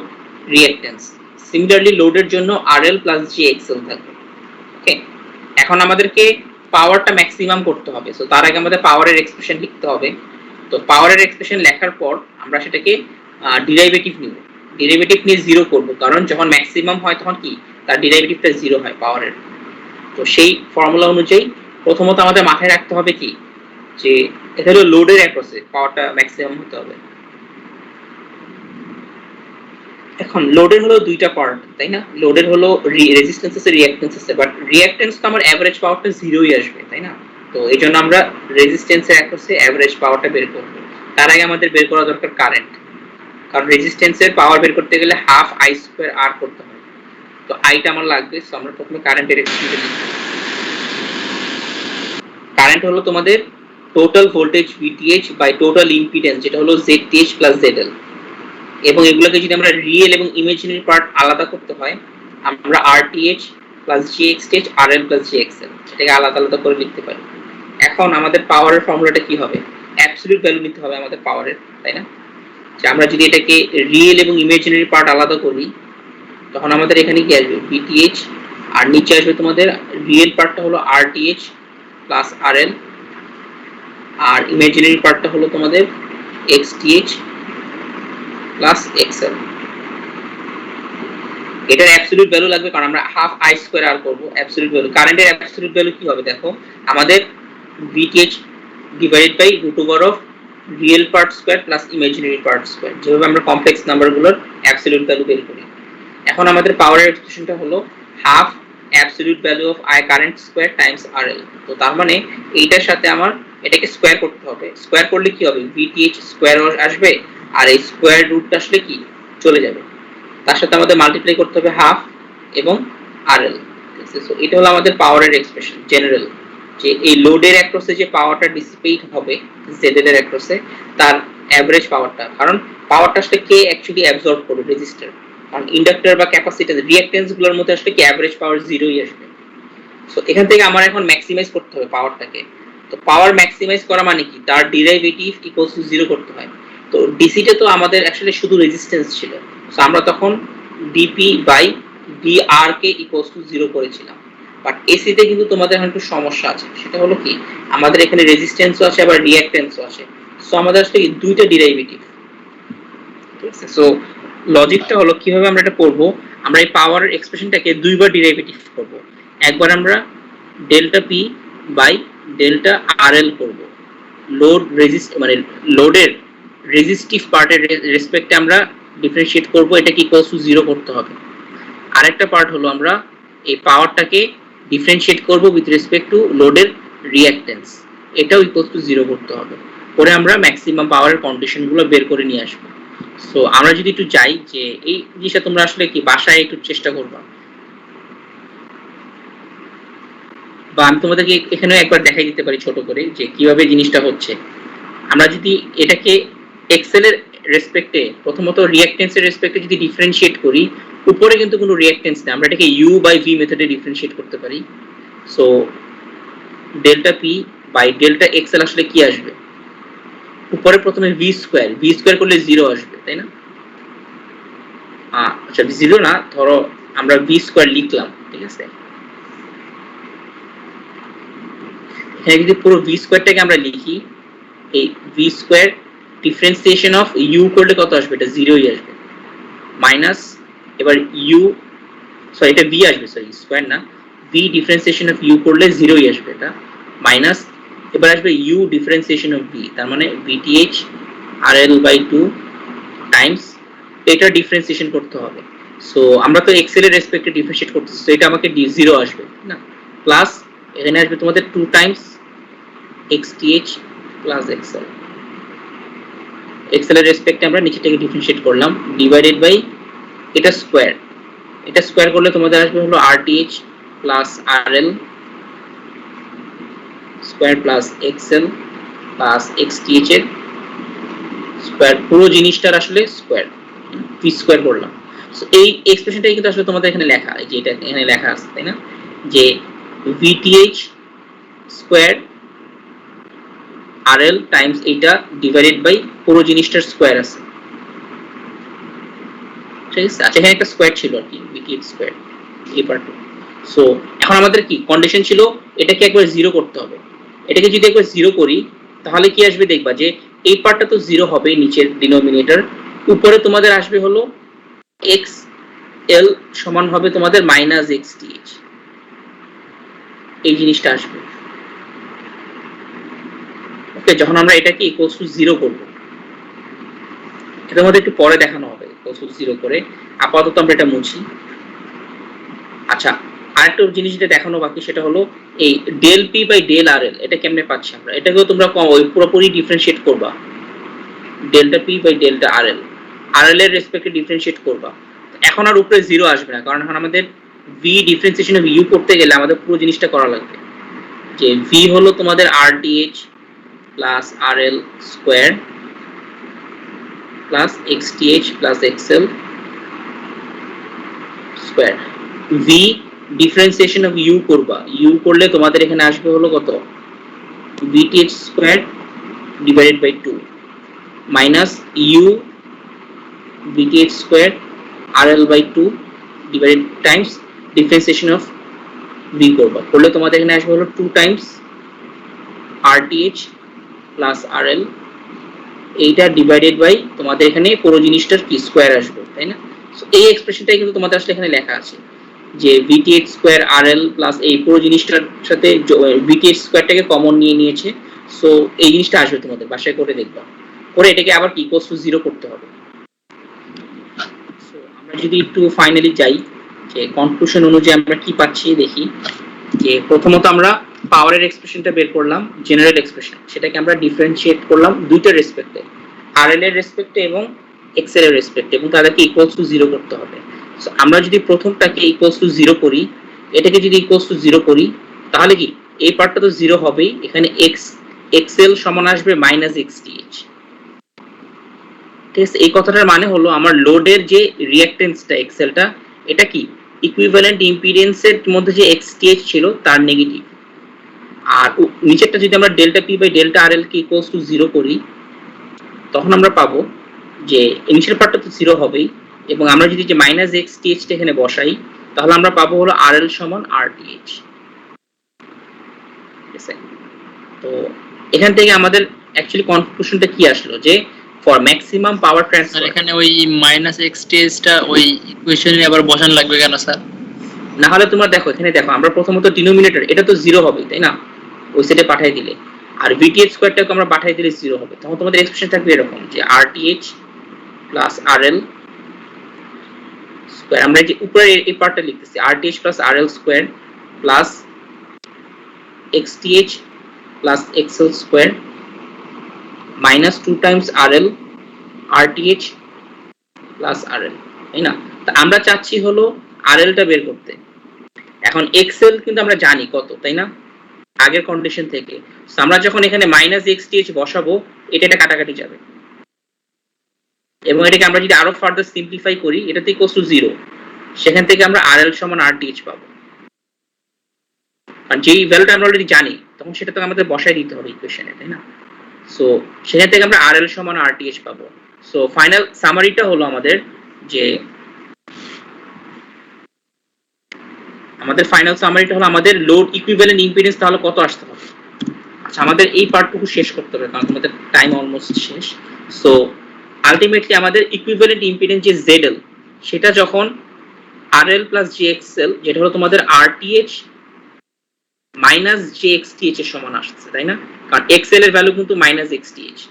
Speaker 3: রিঅ্যাকট্যান্স। সিমিলারলি লোডের জন্য RL প্লাস JXL থাকবে। ওকে, এখন আমাদেরকে পাওয়ারটা ম্যাক্সিমাম করতে হবে, সো তার আগে আমাদের পাওয়ারের এক্সপ্রেশন লিখতে হবে। তো পাওয়ারের এক্সপ্রেশন লেখার পর আমরা সেটাকে ডেরিভেটিভ নিব, ডেরিভেটিভ নিয়ে 0 করব, কারণ যখন ম্যাক্সিমাম হয় তখন কি তার ডেরিভেটিভটা 0 হয় পাওয়ারের। তো সেই ফর্মুলা অনুযায়ী প্রথমত আমাদের মাথায় রাখতে হবে কি, যে এটা হলো লোডের অ্যাক্রসে পাওয়ারটা ম্যাক্সিমাম হতে হবে। এখন লোডের হলো দুইটা পার্ট, তাই না, লোডের হলো রেজিস্ট্যান্স আছে রিঅ্যাকট্যান্স আছে, বাট রিঅ্যাকট্যান্স তো আমার এভারেজ পাওয়ারটা 0ই আসবে, তাই না। তো এই জন্য আমরা রেজিস্ট্যান্সের অ্যাক্রসে এভারেজ পাওয়ারটা বের করব। তার আগে আমাদের বের করা দরকার কারেন্ট, কারণ রেজিস্ট্যান্সের পাওয়ার বের করতে গেলে হাফ I2R করতে হবে। তো আইটা আমার লাগবে, সো আমরা প্রথমে কারেন্টের এক্সপ্রেশন লিখব। কারেন্ট হলো তোমাদের total voltage VTH by total impedance, যেটা হলো ZTH প্লাস ZL, এবং এগুলোকে যদি আমরা রিয়েল এবং ইমাজিনারি পার্ট আলাদা করতে হয়, আমরা RTH plus JXTH RL plus JXL এটাকে আলাদা আলাদা করে লিখতে পারি। এখন আমাদের পাওয়ারের ফর্মুলাটা কি হবে, অ্যাবসলিউট ভ্যালু নিতে হবে আমাদের পাওয়ারের, তাই না। যে আমরা যদি এটাকে রিয়েল এবং ইমাজিনারি পার্ট আলাদা করি, তখন আমাদের এখানে কি আসবে VTH, আর নিচে আসবে তোমাদের রিয়েল পার্টটা হলো RTH প্লাস RL, আর ইমাজিনারি পার্টটা হলো তোমাদের XTH প্লাস XL। এটার অ্যাবসলিউট ভ্যালু লাগবে, কারণ আমরা হাফ আই স্কয়ার আর করব। অ্যাবসলিউট ভ্যালু, কারেন্টের অ্যাবসলিউট ভ্যালু কি হবে দেখো, আমাদের VTH divided by root over of real part square plus imaginary part square, যেভাবে আমরা কমপ্লেক্স নাম্বারগুলোর অ্যাবসলিউট ভ্যালু বের করি। এখন আমাদের পাওয়ারের এক্সপ্রেশনটা হলো half absolute value of I current square Times RL। তো তার মানে এইটার সাথে আমার এটাকে স্কয়ার করতে হবে। স্কয়ার করলে কি হবে, VTH স্কয়ার আসবে, আর এই স্কয়ার রুটটা আসলে কি চলে যাবে, তার সাথে আমাদের মাল্টিপ্লাই করতে হবে হাফ এবং RL। সো এটা হলো আমাদের পাওয়ারের এক্সপ্রেশন জেনারেল, যে এই লোডের অ্যাক্রসে যে পাওয়ারটা ডিসিপেট হবে ZL এর অ্যাক্রসে, তার এভারেজ পাওয়ারটা, কারণ পাওয়ারটা আসলে কে অ্যাকচুয়ালি অ্যাবজর্ব করবে, রেজিস্টার। কারণ ইন্ডাক্টর বা ক্যাপাসিটর রিঅ্যাকট্যান্স গুলোর মধ্যে আসলে কি এভারেজ পাওয়ার জিরোই আসবে। সো এখান থেকে আমার এখন ম্যাক্সিমাইজ করতে হবে পাওয়ারটাকে। তো পাওয়ার ম্যাক্সিমাইজ করা মানে কি, তার ডেরিভেটিভ ইকুয়ালস টু 0 করতে হয়। তো ডিসিতে তো আমাদের অ্যাকচুয়ালি শুধু রেজিস্ট্যান্স ছিল, সো আমরা তখন ডিপি বাই ডিআর কে ইকুয়ালস টু 0 করেছিলাম। বাট এসিতে কিন্তু তোমাদের এখন একটু সমস্যা আছে, সেটা হলো কি, আমাদের এখানে রেজিস্ট্যান্সও আছে আবার রিঅ্যাকট্যান্সও আছে। সো আমাদের আসলে দুইটা ডেরিভেটিভ, ঠিক আছে। সো লজিকটা হলো কিভাবে আমরা এটা করব, আমরা এই পাওয়ারের এক্সপ্রেশনটাকে দুইবার ডেরিভেটিভ করব। একবার আমরা delta P by delta RL করব, লোড রেজিস্ট মানে লোডের রেজিস্টিভ পার্টের রেসপেক্টে আমরা ডিফারেন্সিয়েট করব, এটা কি ইকুয়ালস টু 0 করতে হবে। আরেকটা পার্ট হলো আমরা এই পাওয়ারটাকে ডিফারেন্সিয়েট করব উইথ রেসপেক্ট টু লোডের রিঅ্যাকট্যান্স, এটাও ইকুয়ালস টু 0 করতে হবে। পরে আমরা ম্যাক্সিমাম পাওয়ারের কন্ডিশনগুলো বের করে নিয়ে আসব। সো আমরা যদি একটু যাই, যে এই জিনিসটা তোমরা আসলে কি বাসায় একটু চেষ্টা করবা, বা আমি তোমাদেরকে এখানে একবার দেখাই দিতে পারি ছোট করে যে কিভাবে জিনিসটা হচ্ছে। আমরা যদি এটাকে এক্সেল এর রেসপেক্টে প্রথমত রিঅ্যাকট্যান্সের রেসপেক্টে যদি ডিফারেন্সিয়েট করি, উপরে কিন্তু কোনো রিঅ্যাকট্যান্স নেই, আমরা এটাকে ইউ বাই ভি মেথডে ডিফারেন্সিয়েট করতে পারি। So delta P by delta XL আসলে কি আসবে, উপরে প্রথমে ভি স্কয়ার করলে 0 আসবে, তাই না? আচ্ছা 0 না, ধরো আমরা ভি স্কয়ার লিখলাম, ঠিক আছে। এখানে যদি পুরো ভি স্কয়ারটাকে আমরা লিখি, এই V square differentiation of U করলে কত আসবে, এটা 0ই আসবে, মাইনাস এবার ইউ, সরি এটা ভি আসবে, সরি স্কয়ার না, ভি ডিফারেন্সিয়েশন অফ ইউ করলে 0ই আসবে, এটা মাইনাস এবার আসবে ইউ ডিফারেন্সিয়েশন অফ ভি, তার মানে VTH RL বাই 2 টাইমস এটা ডিফারেন্সিয়েশন করতে হবে। সো আমরা তো এক্সেল এর রেসপেক্টে ডিফারেন্সিয়েট করতেছি, সো এটা আমাকে 0 আসবে না, প্লাস এখানে আসবে তোমাদের 2 times XTH plus XL, XL এর রেসপেক্টে আমরা নিচেটাকে ডিফারেন্সিয়েট করলাম, ডিভাইডেড বাই এটা স্কয়ার করলে তোমাদের আসবে হলো RTH plus RL square plus XL plus XTH এর স্কয়ার, পুরো জিনিসটার আসলে স্কয়ার, ভি স্কয়ার করলাম। সো এই এক্সপ্রেশনটাই কিন্তু আসলে তোমাদের এখানে লেখা, এই যে এটা এখানে লেখা আছে, তাই না, যে VTH স্কয়ার RL টাইমস এইটা ডিভাইডেড বাই পুরো জিনিসটার স্কয়ার আছে, ঠিক আছে। আচ্ছা এখানে একটা স্কয়ার ছিল আর কি, VTH স্কয়ার এই পার্ট। সো এখন আমাদের কি কন্ডিশন ছিল, এটাকে একবার 0 করতে হবে। এটাকে যদি একবার 0 করি তাহলে কি আসবে দেখবা, যে এই পার্টটা তো 0 হবে, নিচের ডিনোমিনেটর, উপরে তোমাদের আসবে হলো XL সমান হবে তোমাদের মাইনাস XTH, এই জিনিসটা আসবে। ওকে, যখন আমরা এটাকে ইকুয়ালস টু 0 করব, এটার মধ্যে একটু পরে দেখানো হবে ইকুয়ালস টু 0 করে, আপাতত আমরা এটা মুছি। আচ্ছা আরেকটা জিনিস যেটা দেখানো বাকি, সেটা হলো এই del P by del RL, এটা কেমনে পাচ্ছি আমরা, এটাকেও তোমরা ওই পুরোপুরি ডিফারেন্সিয়েট করবা, delta P by delta RL এর রেসপেক্টে ডিফারেন্সিয়েট করবা। এখন আর উপরে 0 আসবে না, কারণ এখন আমাদের ভি ডিফারেন্সিয়েশন অফ ইউ করতে গেলে আমাদের পুরো জিনিসটা করা লাগবে, যে ভি হলো তোমাদের RTH plus RL square plus XTH plus XL square, V differentiation of U করবা, ইউ করলে তোমাদের এখানে আসবে হলো কত, VTH square divided by 2 minus U VTH square RL by 2 divided times differentiation of V করবা, করলে তোমাদের এখানে আসবে হলো 2 টাইমস RTH প্লাস RL, এইটা ডিভাইডেড বাই তোমাদের এখানে পুরো জিনিসটার কি স্কয়ার আসবে, তাই না। সো এই এক্সপ্রেশনটাই কিন্তু তোমাদের আসলে এখানে লেখা আছে যে VTH স্কয়ার RL প্লাস এই পুরো জিনিসটার সাথে VTH স্কয়ারটাকে কমন নিয়ে নিয়েছে। সো এই জিনিসটা আসবে তোমাদের বাসায় করে দেখবা, করে এটাকে আবার ইকুয়ালস টু 0 করতে হবে। সো আমরা যদি একটু ফাইনালি যাই যে কনক্লুশন অনুযায়ী আমরা কি পাচ্ছি দেখি, যে প্রথমত আমরা পাওয়ারের এক্সপ্রেশনটা বের করলাম, জেনারেল এক্সপ্রেশন, সেটাকে আমরা ডিফারেন্সিয়েট করলাম দুইটার রেসপেক্টে, RL এর রেসপেক্টে এবং XL এর রেসপেক্টে, এবং তাদেরকে ইকুয়ালস টু 0 করতে হবে। সো আমরা যদি প্রথমটাকে ইকুয়ালস টু 0 করি, এটাকে যদি ইকুয়ালস টু 0 করি, তাহলে কি এই পার্টটা তো 0 হবেই, এখানে XL সমান আসবে -XTH। ঠিক আছে, এই কথাটার মানে হলো আমার লোডের যে রিঅ্যাকট্যান্সটা XLটা, এটা কি ইকুইভ্যালেন্ট ইম্পিডেন্সের মধ্যে যে XTH ছিল তার নেগেটিভ। আর নিচেরটা যদি আমরা delta P by delta RL কে ইকুয়ালস টু 0 করি, তখন আমরা পাবো যে ইনিশিয়াল পার্টটা তো 0 হবেই, এবং আমরা যদি যে -XTH টা এখানে বসাই, তাহলে আমরা পাবো হলো RL সমান RTH। ঠিক আছে, তো এখান থেকে আমাদের অ্যাকচুয়ালি কনক্লুশনটা কি আসলো, যে ফর ম্যাক্সিমাম পাওয়ার ট্রান্সফার,
Speaker 1: এখানে ওই -XTH টা ওই ইকুয়েশনে আবার বসানো লাগবে কেন স্যার?
Speaker 3: না হলে তোমরা দেখো এখানে দেখো, আমরা প্রথমত ডিনোমিনেটর এটা তো 0 হবে, তাই না, ওই সাইডে পাঠিয়ে দিলে, আর VTH স্কয়ারটাকে আমরা পাঠিয়ে দিলে 0 হবে, তখন তোমাদের এক্সপ্রেশন থাকবে এরকম যে RTH প্লাস RL স্কয়ার, আমরা যে উপরে এই পার্টটা লিখতেছি RTH plus RL square plus XTH plus XL square minus 2 Times RL RTH plus RL, তাই না? তা আমরা চাচ্ছি হলো RL টা বের করতে। এখন XL কিন্তু আমরা জানি কত, তাই না, আগের কন্ডিশন থেকে। সো আমরা যখন এখানে -XTH বসাবো, এটা কাটাকাটি যাবে, এবং এটাকে আমরা যদি আরো ফার্দার সিম্পলিফাই করি, এটাতে ইকুয়ালস টু 0, সেখান থেকে আমরা RL সমান RTH পাবো। কারণ যেই ভ্যালুটা আমরা অলরেডি জানি, তখন সেটা তো আমাদের বসাই দিতে হবে ইকুয়েশনে, তাই না? সো সেখান থেকে আমরা RL সমান RTH পাবো। সো ফাইনাল সামারিটা হলো আমাদের যে আমাদের লোড ইকুইভ্যালেন্ট ইম্পিডেন্স তাহলে কত আসতে হবে। আচ্ছা, আমাদের এই পার্টটুকু শেষ করতে হবে কারণ আমাদের টাইম অলমোস্ট শেষ। সো আলটিমেটলি আমাদের ইকুইভ্যালেন্ট ইম্পিডেন্স যে ZL, সেটা যখন RL প্লাস JXL, যেটা হলো তোমাদের RTH মাইনাস JXTH এর সমান আসছে, তাই না, কারণ XL এর ভ্যালু কিন্তু -XTH।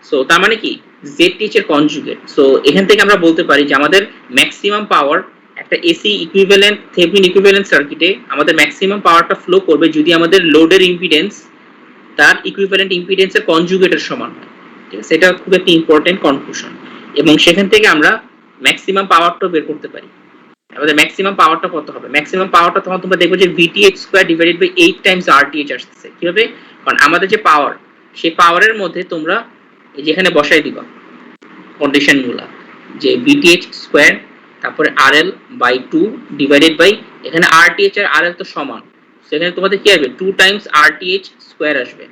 Speaker 3: সো তার মানে কি ZTH এর কনজুগেট। সো এখান থেকে আমরা বলতে পারি যে আমাদের ম্যাক্সিমাম পাওয়ার একটা এসি ইকুইভ্যালেন্ট থেভেনিন ইকুইভ্যালেন্ট সার্কিটে আমাদের ম্যাক্সিমাম পাওয়ারটা ফ্লো করবে যদি আমাদের লোডের ইম্পিডেন্স তার ইকুইভ্যালেন্ট ইম্পিডেন্সের কনজুগেটের সমান হয়। ঠিক আছে, এটা খুব একটা ইম্পর্টেন্ট কনক্লুশন, এবং সেখান থেকে আমরা ম্যাক্সিমাম পাওয়ারটা বের করতে পারি। আমাদের ম্যাক্সিমাম পাওয়ারটা কত হবে, ম্যাক্সিমাম পাওয়ারটা তখন তোমরা দেখবে যে VTH square divided by 8 times RTH আসছে। কি হবে, কারণ আমাদের যে পাওয়ার, সেই পাওয়ারের মধ্যে তোমরা যেখানে বসাই দিবা কন্ডিশনগুলো, যে VTH স্কয়ার তারপরে RL বাই 2 ডিভাইডেড বাই, এখানে RTH আর RL তো সমান, সেখানে তোমাদের কি আসবে 2 টাইমস RTH স্কয়ার আসবে,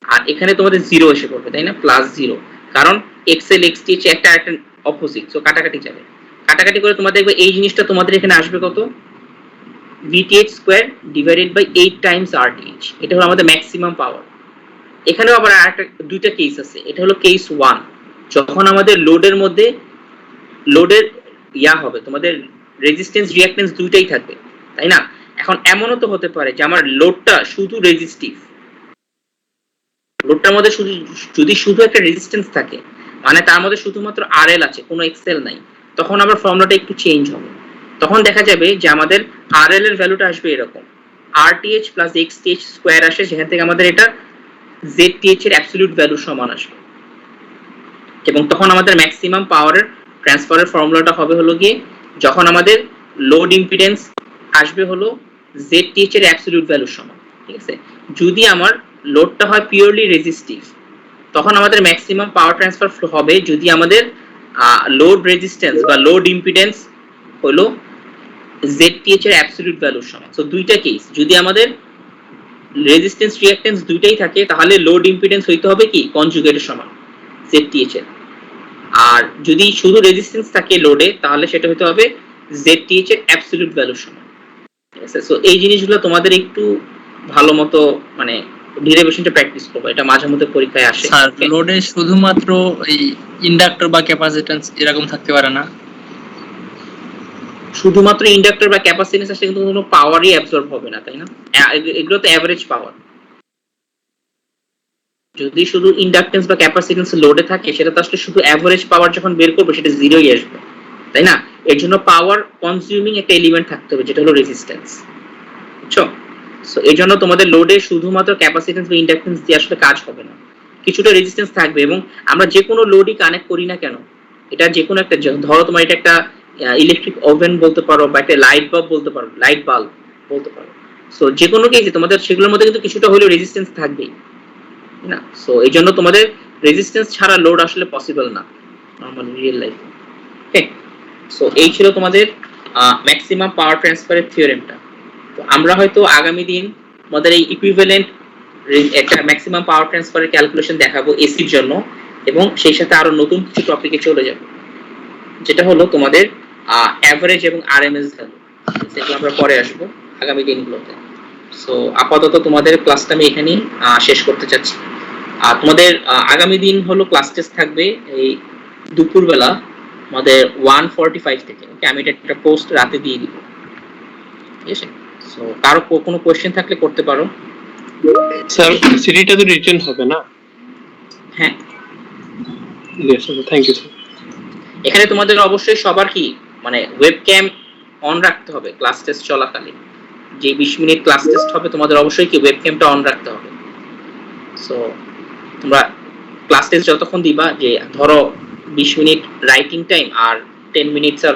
Speaker 3: আর এখানে তোমাদের 0 এসে পড়বে, তাই না, প্লাস 0, কারণ XL XTH একটা একটা অপোজিট, সো কাটাকাটি যাবে, কাটাকাটি করে তোমাদের দেখবে এই জিনিসটা তোমাদের এখানে আসবে কত, VTH square divided by 8 times RTH। এটা হলো আমাদের ম্যাক্সিমাম পাওয়ার। এখানেও আবার আরেকটা দুইটা কেস আছে, এটা হলো কেস 1, যখন আমাদের লোডের মধ্যে লোডের হবে, তোমাদের রেজিস্ট্যান্স রিঅ্যাকট্যান্স দুইটাই থাকবে, তাই না। এখন এমনও তো হতে পারে যে আমার লোডটা শুধু রেজিস্টিভ, লোডটার মধ্যে শুধু একটা রেজিস্ট্যান্স থাকে, মানে তার মধ্যে শুধুমাত্র RL আছে, কোনো XL নাই, তখন আবার ফর্মুলাটা একটু চেঞ্জ হবে। তখন দেখা যাবে যে আমাদের RL এর ভ্যালুটা আসবে এরকম, RTH প্লাস XTH স্কয়ার আসে, সেখান থেকে আমাদের এটা ZTH এর অ্যাবসলিউট ভ্যালু সমান আসবে, এবং তখন আমাদের ম্যাক্সিমাম পাওয়ারের ট্রান্সফারের ফর্মুলাটা হবে হলো গিয়ে, যখন আমাদের লোড ইম্পিডেন্স আসবে হলো ZTH এর অ্যাবসলিউট ভ্যালুর সমান। ঠিক আছে, যদি আমার লোডটা হয় পিওরলি রেজিস্টিভ, তখন আমাদের ম্যাক্সিমাম পাওয়ার ট্রান্সফার হবে যদি আমাদের লোড রেজিস্ট্যান্স বা লোড ইম্পিডেন্স হলো ZTH এর অ্যাবসলিউট ভ্যালুর সমান। সো দুইটা কেস, যদি আমাদের রেজিস্ট্যান্স রিঅ্যাকট্যান্স দুইটাই থাকে, তাহলে লোড ইম্পিডেন্স হইতে হবে কি কনজুগেটের সমান ZTH এর, আর যদি শুধু রেজিস্ট্যান্স থাকে লোডে, তাহলে সেটা হতে হবে ZTH এর অ্যাবসলিউট ভ্যালুর সমান। ঠিক আছে, সো এই জিনিসগুলো তোমাদের একটু ভালো মতো মানে ডেরিভেশনটা প্র্যাকটিস করবে, এটা মাঝে মধ্যে পরীক্ষায় আসে।
Speaker 1: স্যার লোডে শুধুমাত্র এই ইন্ডাক্টর বা ক্যাপাসিট্যান্স এরকম থাকতে পারে না?
Speaker 3: শুধুমাত্র ইন্ডাক্টর বা ক্যাপাসিট্যান্স আসলে কিন্তু কোনো পাওয়ারই অ্যাবজর্ব হবে না, তাই না? এগুলো তো অ্যাভারেজ পাওয়ার। যদি শুধু ইন্ডাকটেন্স বা ক্যাপাসিট্যান্স লোডে থাকে সেটা তো আসলে শুধু অ্যাভারেজ পাওয়ার যখন বের করবে সেটা জিরোই আসবে, তাই না? এর জন্য পাওয়ার কনজিউমিং একটা এলিমেন্ট থাকতে হবে যেটা হলো রেজিস্ট্যান্স, বুঝছো? সো এই জন্য তোমাদের লোডে শুধুমাত্র ক্যাপাসিট্যান্স বা ইন্ডাকটেন্স দিয়ে আসলে কাজ হবে না, কিছুটা রেজিস্ট্যান্স থাকবে। এবং আমরা যে কোনো লোডই কানেক্ট করি না কেন, এটা যে কোনো একটা, ধরো তোমার এটা একটা ইলেকট্রিক ওভেন বলতে পারো বা একটা লাইট বাল্ব বলতে পারো, লাইট বাল্ব বলতে পারো। সো যে কোনো কেসে তোমাদের সেগুলোর মধ্যে কিন্তু কিছুটা হলেও রেজিস্ট্যান্স থাকবেই না। সো এই জন্য তোমাদের রেজিস্ট্যান্স ছাড়া লোড আসলে পসিবল না নরমাল রিয়েল লাইফে। ওকে, সো এই ছিল তোমাদের ম্যাক্সিমাম পাওয়ার ট্রান্সফারের থিওরেমটা। তো আমরা হয়তো আগামী দিন আমাদের এই ইকুইভ্যালেন্ট একটা ম্যাক্সিমাম পাওয়ার ট্রান্সফারের ক্যালকুলেশন দেখাবো এসির জন্য, এবং সেই সাথে আরো নতুন কিছু টপিকে চলে যাব যেটা হলো তোমাদের অ্যাভারেজ এবং আরএমএস ভ্যালু। সেগুলো আমরা পরে আসবো আগামী দিনগুলোতে। সো আপাতত তোমাদের ক্লাসটা আমি এখানেই শেষ করতে চাচ্ছি। আর তোমাদের আগামী দিন হলো ক্লাস টেস্ট থাকবে এই দুপুরবেলা আমাদের 1:45 থেকে। ওকে, আমি এটা একটা পোস্ট রাতে দিয়ে দিব, ঠিক আছে? সো কারো কোনো কোশ্চেন থাকলে করতে পারো।
Speaker 2: স্যার সিডিটা তো রিটার্ন হবে না?
Speaker 3: হ্যাঁ,
Speaker 2: yes sir, thank you sir.
Speaker 3: এখানে তোমাদের অবশ্যই সবার কি মানে ওয়েবক্যাম অন রাখতে হবে ক্লাস টেস্ট চলাকালীন। যে 20 মিনিট ক্লাস টেস্ট হবে তোমাদের অবশ্যই কি ওয়েবক্যামটা অন রাখতে হবে। সো তোমরা ক্লাস টেস্ট যতক্ষণ দিবা, যে ধরো 20 মিনিট রাইটিং টাইম আর 10 মিনিটস আর